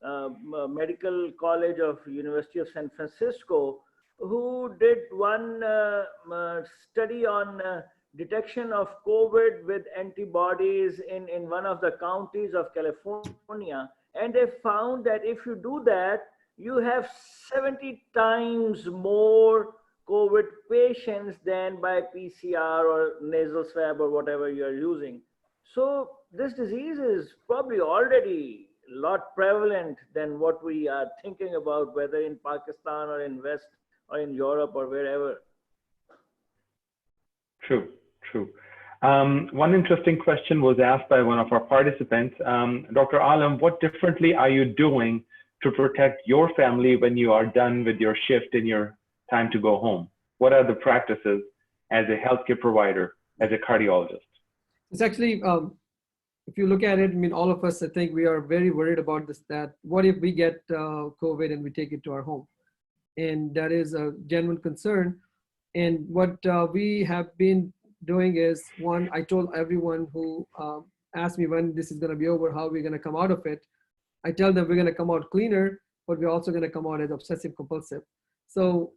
Medical College of University of San Francisco, who did one study on detection of COVID with antibodies in one of the counties of California. And they found that if you do that, you have 70 times more COVID patients than by PCR or nasal swab or whatever you are using. So this disease is probably already a lot prevalent than what we are thinking about, whether in Pakistan or in West or in Europe or wherever. True, true. One interesting question was asked by one of our participants. Dr. Alam, what differently are you doing to protect your family when you are done with your shift and your time to go home? What are the practices as a healthcare provider, as a cardiologist? It's actually, if you look at it, I mean, all of us, I think we are very worried about this, that what if we get COVID and we take it to our home? And that is a genuine concern. And what we have been doing is, one, I told everyone who asked me when this is going to be over, how we're going to come out of it. I tell them we're going to come out cleaner, but we're also going to come out as obsessive compulsive. So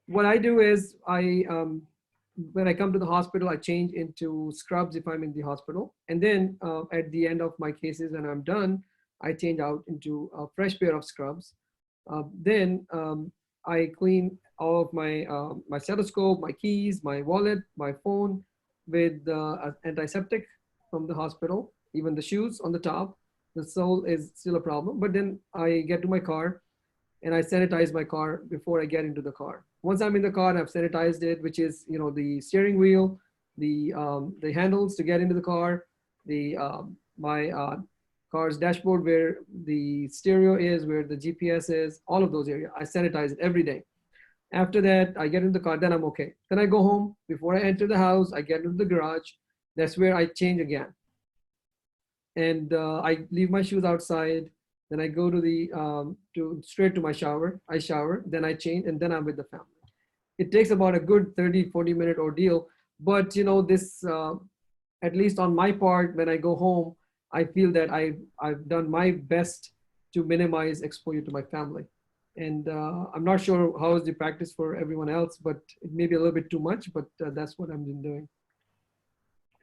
what I do is when I come to the hospital, I change into scrubs if I'm in the hospital. And then at the end of my cases, when I'm done, I change out into a fresh pair of scrubs. Then I clean all of my my stethoscope, my keys, my wallet, my phone with antiseptic from the hospital, even the shoes on the top. The sole is still a problem, but then I get to my car and I sanitize my car before I get into the car. Once I'm in the car, I've sanitized it, which is, you know, the steering wheel, the handles to get into the car, the my car's dashboard where the stereo is, where the GPS is, all of those areas. I sanitize it every day. After that, I get into the car, then I'm okay. Then I go home. Before I enter the house, I get into the garage. That's where I change again. And I leave my shoes outside. Then I go to the straight to my shower. I shower, then I change, and then I'm with the family. It takes about a good 30-40 minute ordeal. But you know, this, at least on my part, when I go home, I feel that I've done my best to minimize exposure to my family. And I'm not sure how is the practice for everyone else, but it may be a little bit too much, but that's what I've been doing.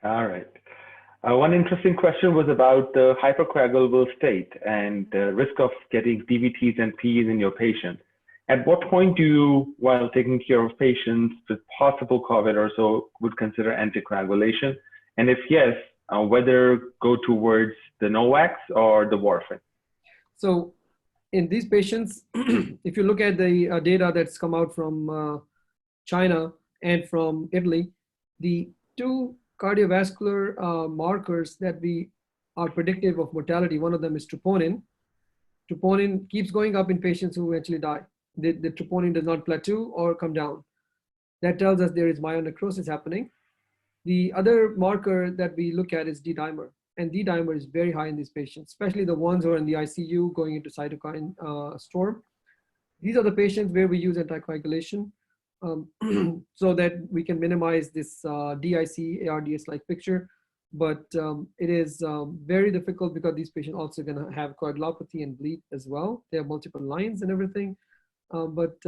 All right. One interesting question was about the hypercoagulable state and the risk of getting DVTs and PEs in your patient. At what point do you, while taking care of patients with possible COVID or so, would consider anticoagulation? And if yes, whether go towards the NOACs or the warfarin? So in these patients, if you look at the data that's come out from China and from Italy, the two cardiovascular markers that we are predictive of mortality, one of them is troponin. Troponin keeps going up in patients who eventually die. The troponin does not plateau or come down. That tells us there is myonecrosis happening. The other marker that we look at is D-dimer. And D-dimer is very high in these patients, especially the ones who are in the ICU going into cytokine storm. These are the patients where we use anticoagulation so that we can minimize this DIC, ARDS-like picture. But it is very difficult because these patients also going to have coagulopathy and bleed as well. They have multiple lines and everything. But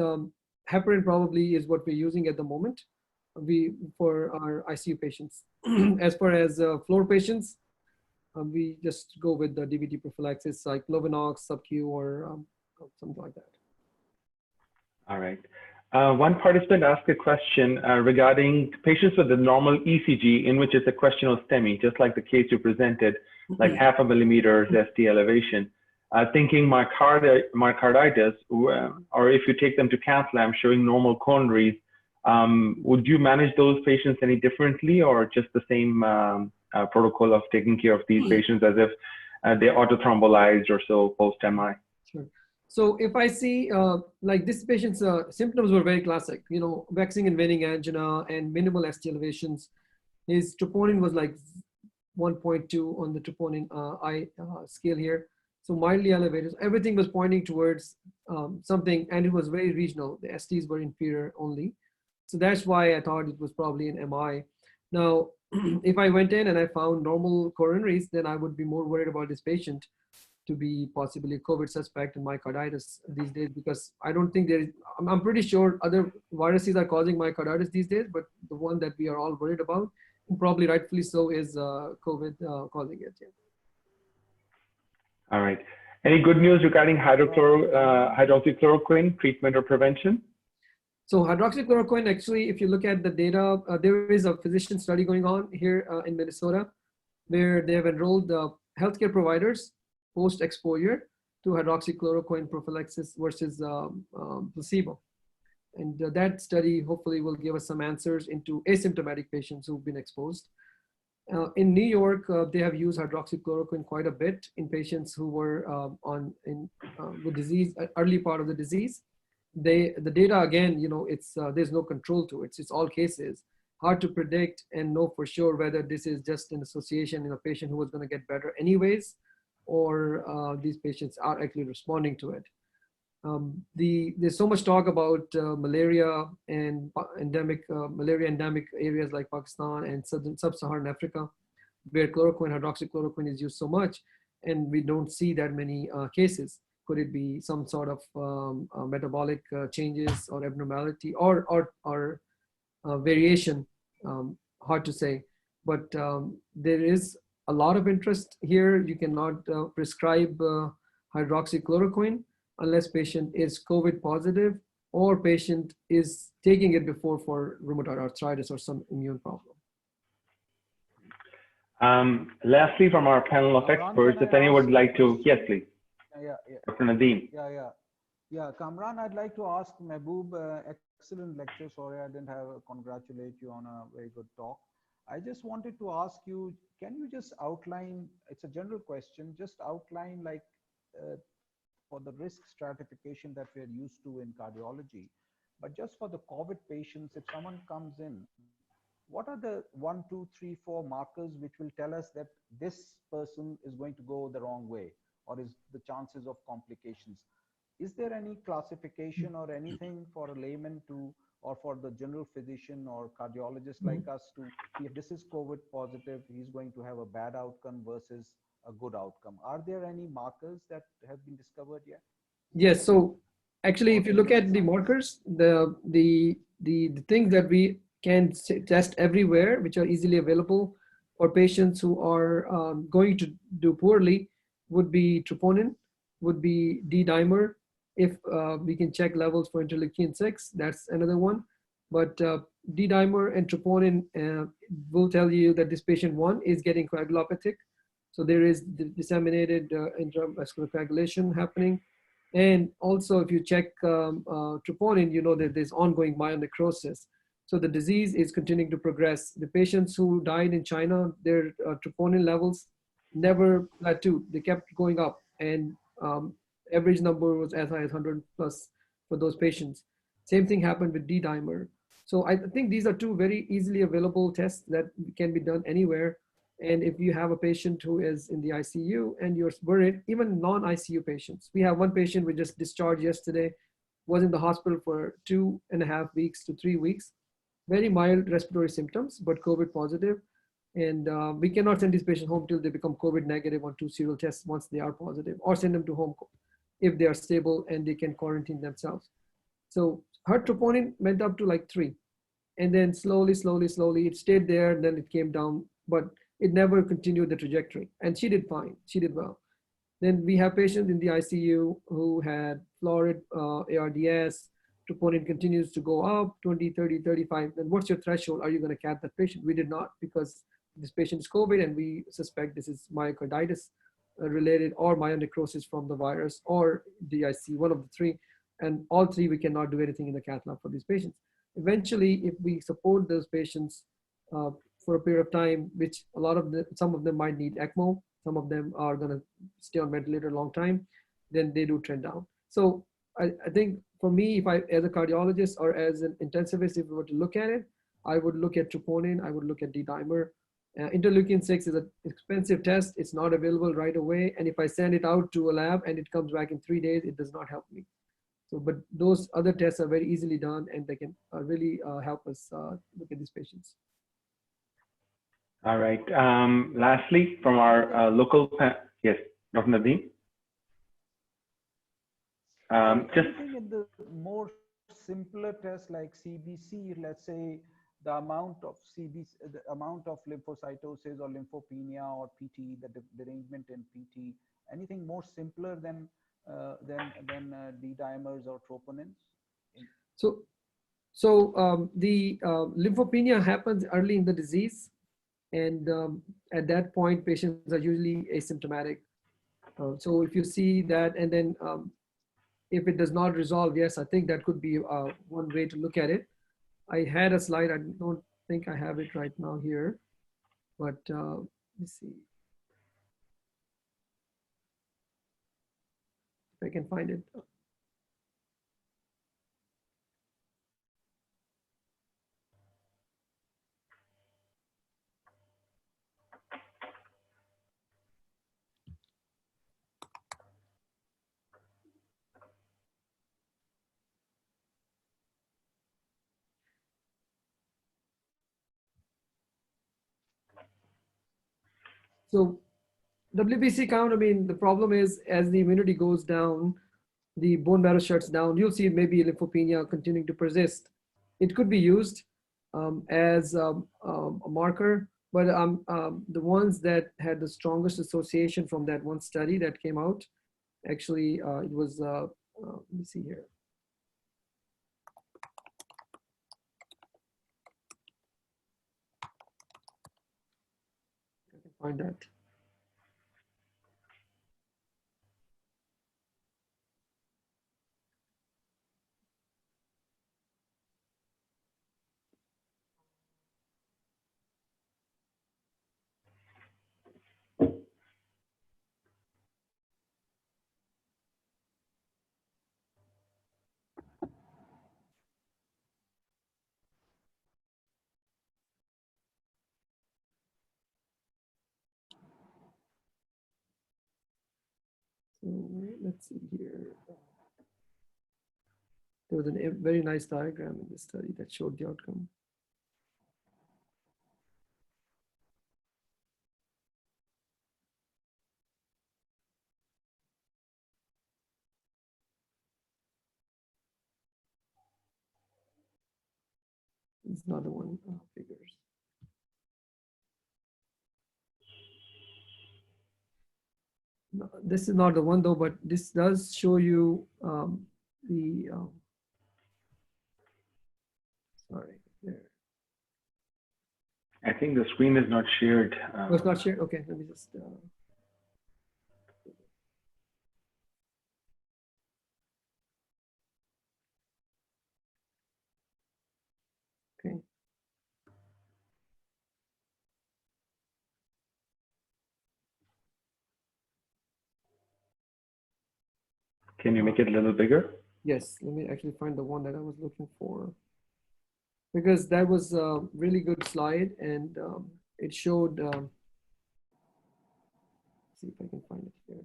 heparin probably is what we're using at the moment for our ICU patients. As far as floor patients, we just go with the DVD prophylaxis like Lovenox, sub-Q, or something like that. All right. One participant asked a question regarding patients with the normal ECG, in which it's a question of STEMI, just like the case you presented, like 0.5 millimeters ST elevation. Thinking myocarditis, or if you take them to cath lab showing normal coronaries, would you manage those patients any differently, or just the same protocol of taking care of these patients as if they autothrombolized or so post-MI? Sure. So if I see like this patient's symptoms were very classic, waxing and waning angina and minimal ST elevations. His troponin was like 1.2 on the troponin I scale here. So mildly elevated. Everything was pointing towards something, and it was very regional. The STs were inferior only. So that's why I thought it was probably an MI. Now, if I went in and I found normal coronaries, then I would be more worried about this patient to be possibly a COVID suspect and myocarditis these days, because I don't think I'm pretty sure other viruses are causing myocarditis these days, but the one that we are all worried about, and probably rightfully so, is COVID causing it. Yeah. All right. Any good news regarding hydroxychloroquine treatment or prevention? So hydroxychloroquine, actually, if you look at the data, there is a physician study going on here in Minnesota where they have enrolled healthcare providers post-exposure to hydroxychloroquine prophylaxis versus placebo. And that study hopefully will give us some answers into asymptomatic patients who've been exposed. In New York, they have used hydroxychloroquine quite a bit in patients who were with disease, early part of the disease. The data, again, there's no control to it. It's all cases. Hard to predict and know for sure whether this is just an association in a patient who was going to get better anyways, or these patients are actually responding to it. There's so much talk about malaria and endemic areas like Pakistan and sub-Saharan Africa, where hydroxychloroquine is used so much, and we don't see that many cases. Could it be some sort of metabolic changes or abnormality or variation? Hard to say, but there is a lot of interest here. You cannot prescribe hydroxychloroquine unless patient is COVID positive or patient is taking it before for rheumatoid arthritis or some immune problem. Lastly, from our panel of experts, if anyone would like to, yes, please. Yeah. Dr. Nadeem. Yeah, Kamran, I'd like to ask Mahboob, excellent lecture. Sorry, I didn't congratulate you on a very good talk. I just wanted to ask you, can you just outline, it's a general question, just outline like for the risk stratification that we're used to in cardiology, but just for the COVID patients, if someone comes in, what are the 1, 2, 3, 4 markers which will tell us that this person is going to go the wrong way, or is the chances of complications? Is there any classification or anything for a layman to, or for the general physician or cardiologist like us to, if this is COVID positive, he's going to have a bad outcome versus a good outcome? Are there any markers that have been discovered yet? Yes. So actually, if you look at the markers, the things that we can test everywhere, which are easily available for patients who are going to do poorly, would be troponin, would be D-dimer. If we can check levels for interleukin-6, that's another one. But D-dimer and troponin will tell you that this patient, one, is getting coagulopathic. So there is disseminated intravascular coagulation happening. And also, if you check troponin, you know that there's ongoing myonecrosis. So the disease is continuing to progress. The patients who died in China, their troponin levels never plateaued. They kept going up, and average number was as high as 100 plus for those patients. Same thing happened with D-dimer. So I think these are two very easily available tests that can be done anywhere. And if you have a patient who is in the ICU and you're worried, even non-ICU patients. We have one patient we just discharged yesterday, was in the hospital for 2.5 weeks to 3 weeks, very mild respiratory symptoms, but COVID positive. And we cannot send these patients home till they become COVID negative on 2 serial tests once they are positive, or send them to home if they are stable and they can quarantine themselves. So her troponin went up to like 3. And then slowly, it stayed there, and then it came down, but it never continued the trajectory. And she did fine, she did well. Then we have patients in the ICU who had florid ARDS, troponin continues to go up, 20, 30, 35. Then what's your threshold? Are you going to cap that patient? We did not, because this patient is COVID and we suspect this is myocarditis related or myonecrosis from the virus or DIC, one of the three. And all three, we cannot do anything in the cath lab for these patients. Eventually, if we support those patients for a period of time, which some of them might need ECMO, some of them are going to stay on ventilator a long time, then they do trend down. So I think for me, if I, as a cardiologist or as an intensivist, if we were to look at it, I would look at troponin, I would look at D-dimer. Interleukin-6 is an expensive test. It's not available right away. And if I send it out to a lab and it comes back in 3 days, it does not help me. So, but those other tests are very easily done and they can really help us look at these patients. All right. Lastly, from our local, yes, Dr. Nadeem. Anything in the more simpler tests like CBC, let's say the amount of CBC, the amount of lymphocytosis or lymphopenia or PT, the derangement in PT, anything more simpler than D-dimers or troponins? So the lymphopenia happens early in the disease. And at that point, patients are usually asymptomatic. So if you see that, and then if it does not resolve, yes, I think that could be one way to look at it. I had a slide, I don't think I have it right now here, but let's see if I can find it. So WBC count, I mean, the problem is as the immunity goes down, the bone marrow shuts down, you'll see maybe lymphopenia continuing to persist. It could be used as a marker, but the ones that had the strongest association from that one study that came out, actually it was, let me see here. I can find that. So let's see here. There was a very nice diagram in this study that showed the outcome. It's not the one figures. No, this is not the one though, but this does show you sorry, there. I think the screen is not shared. Oh, it's not shared. Okay, let me just. Okay. Can you make it a little bigger? Yes, let me actually find the one that I was looking for. because that was a really good slide, and it showed, see if I can find it here.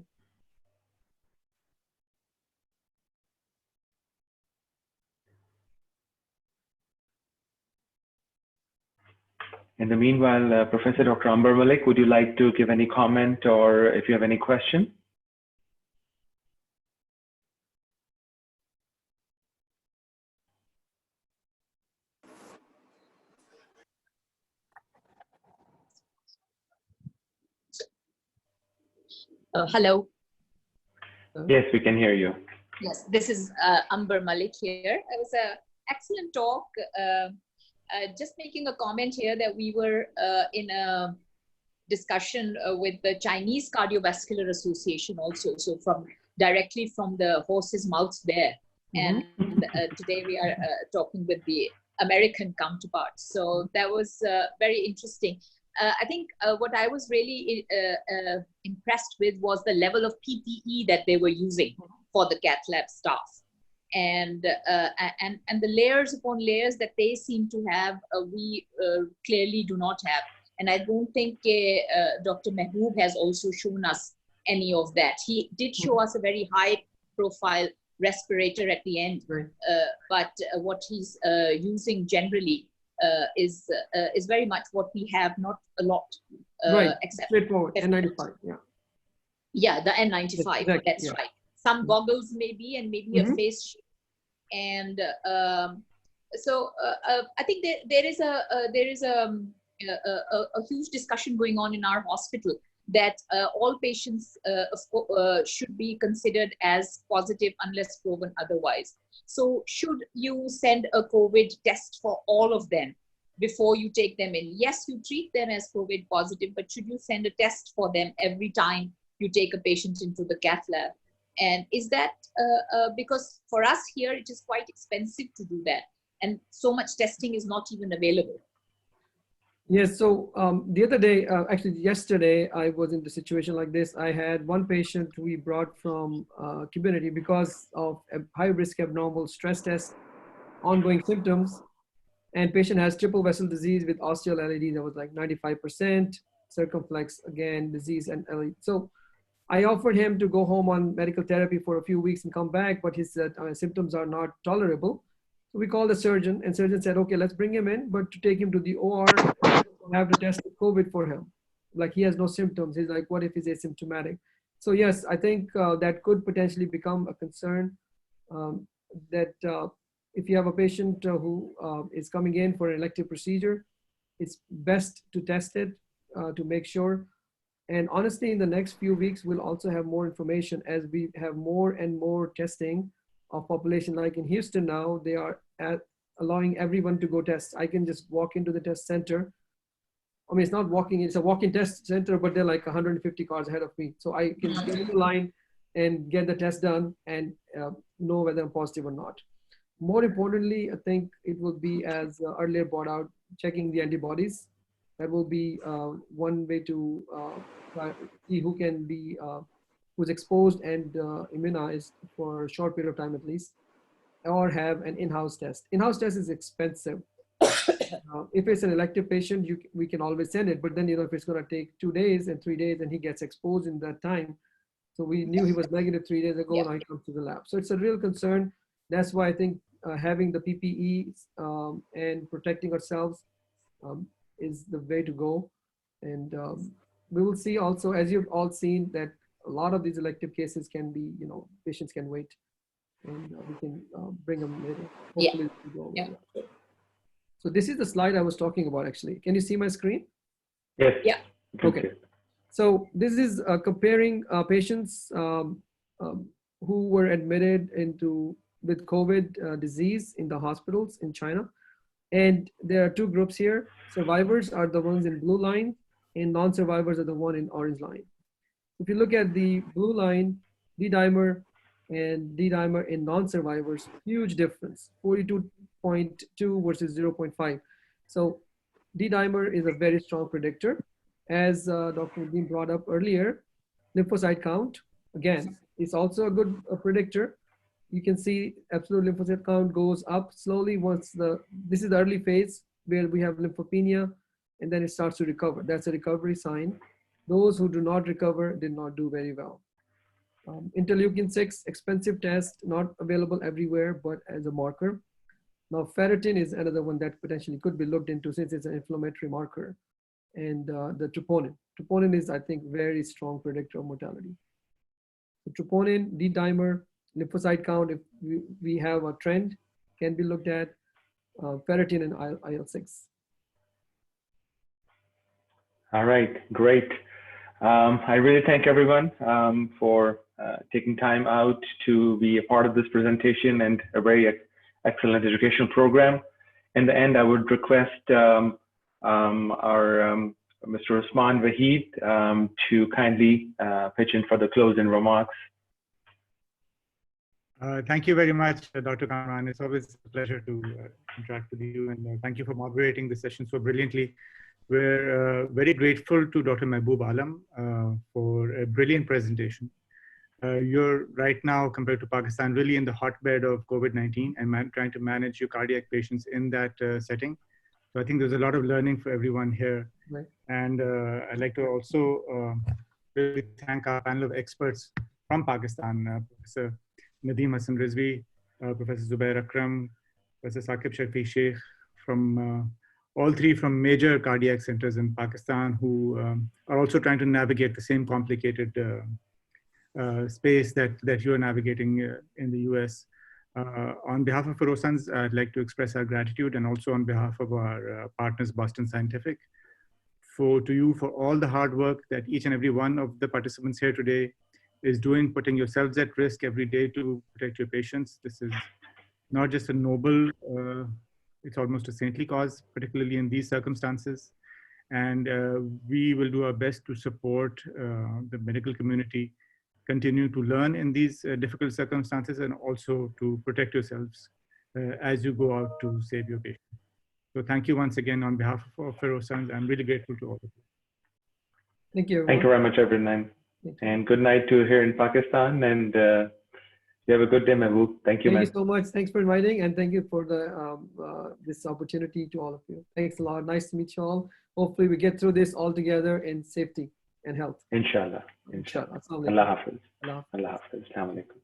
In the meanwhile, Professor Dr. Amber Malik, would you like to give any comment or if you have any question? Hello. Yes, we can hear you. Yes, this is Amber Malik here. It was an excellent talk. Just making a comment here that we were in a discussion with the Chinese Cardiovascular Association also, so directly from the horse's mouth there. And today we are talking with the American counterparts. So that was very interesting. I think what I was really impressed with was the level of PPE that they were using for the cath lab staff, and the layers upon layers that they seem to have, we clearly do not have. And I don't think Dr. Mahboob has also shown us any of that. He did show us a very high profile respirator at the end, Right. but what he's using generally is very much what we have, not a lot, Right, except straightforward, N95, yeah. Yeah, the N95, Exactly, that's yeah. right. Some goggles maybe, and maybe a face shield. And so I think there is a huge discussion going on in our hospital that all patients should be considered as positive unless proven otherwise. So should you send a COVID test for all of them before you take them in? Yes, you treat them as COVID positive, but should you send a test for them every time you take a patient into the cath lab? And is that because for us here, it is quite expensive to do that. And so much testing is not even available. Yes, so the other day, actually yesterday, I was in the situation like this. I had one patient we brought from community because of a high risk abnormal stress test, ongoing symptoms, and patient has triple vessel disease with osteal LAD that was like 95%, circumflex again disease and LAD. So I offered him to go home on medical therapy for a few weeks and come back, but his symptoms are not tolerable. So we called the surgeon, and surgeon said, okay, let's bring him in, but to take him to the OR, have to test COVID for him. Like he has no symptoms. He's like, what if he's asymptomatic? So yes, I think that could potentially become a concern, that if you have a patient who is coming in for an elective procedure, it's best to test it to make sure. And honestly, in the next few weeks, we'll also have more information as we have more and more testing of population. Like in Houston now, they are allowing everyone to go test. I can just walk into the test center. I mean, it's not walking, it's a walk-in test center, but they're like 150 cars ahead of me. So I can get in the line and get the test done and know whether I'm positive or not. More importantly, I think it will be, as earlier brought out, checking the antibodies. That will be one way to see who can be, who's exposed and immunized for a short period of time at least, or have an in-house test. In-house test is expensive. If it's an elective patient, we can always send it, but then, you know, if it's gonna take 2 days and 3 days and he gets exposed in that time, so we knew he was negative 3 days ago, now he comes to the lab. So it's a real concern. That's why I think having the PPE and protecting ourselves is the way to go. And we will see also, as you've all seen, that a lot of these elective cases can be, you know, patients can wait and we can bring them later. Hopefully Yeah. So this is the slide I was talking about actually. Can you see my screen? Yes. Yeah. Okay. So this is comparing patients who were admitted with COVID disease in the hospitals in China. And there are two groups here. Survivors are the ones in blue line and non-survivors are the one in orange line. If you look at the blue line, D-dimer and D-dimer in non-survivors, huge difference, 42.2 versus 0.5. So D-dimer is a very strong predictor. As Dr. Nadeem brought up earlier, lymphocyte count, again, is also a good predictor. you can see absolute lymphocyte count goes up slowly once this is the early phase where we have lymphopenia, and then it starts to recover. That's a recovery sign. Those who do not recover did not do very well. Interleukin-6, expensive test, not available everywhere, but as a marker. Now, ferritin is another one that potentially could be looked into since it's an inflammatory marker. And the troponin. Troponin is, I think, very strong predictor of mortality. So troponin, D-dimer, lymphocyte count, if we have a trend, can be looked at, ferritin and IL-6. All right, great. I really thank everyone for taking time out to be a part of this presentation and a very excellent educational program. In the end, I would request our Mr. Usman Vahid to kindly pitch in for the closing remarks. Thank you very much, Dr. Kamran. It's always a pleasure to interact with you, and thank you for moderating the session so brilliantly. We're very grateful to Dr. Mahboob Alam for a brilliant presentation. You're right now, compared to Pakistan, really in the hotbed of COVID-19 and trying to manage your cardiac patients in that setting. So I think there's a lot of learning for everyone here. Right. And I'd like to also really thank our panel of experts from Pakistan, Professor Nadeem, Hassan, Rizvi, Professor Zubair Akram, Professor Saqib, Shafi, Sheikh, from all three from major cardiac centers in Pakistan, who are also trying to navigate the same complicated space that you're navigating in the US. On behalf of Ferosans, I'd like to express our gratitude, and also on behalf of our partners, Boston Scientific, to you for all the hard work that each and every one of the participants here today is doing, putting yourselves at risk every day to protect your patients. This is not just a noble, it's almost a saintly cause, particularly in these circumstances. And we will do our best to support the medical community, continue to learn in these difficult circumstances, and also to protect yourselves as you go out to save your patients. So thank you once again on behalf of Ferosans. I'm really grateful to all of you. Thank you, everyone. Thank you very much, everyone. And good night to here in Pakistan. And you have a good day, Mahboob. Thank you, man. Thank you so much. Thanks for inviting, and thank you for the this opportunity to all of you. Thanks a lot. Nice to meet you all. Hopefully we get through this all together in safety and health. Inshallah. Inshallah. Allah Hafiz. Allah. Allah Hafiz. Assalamu alaikum.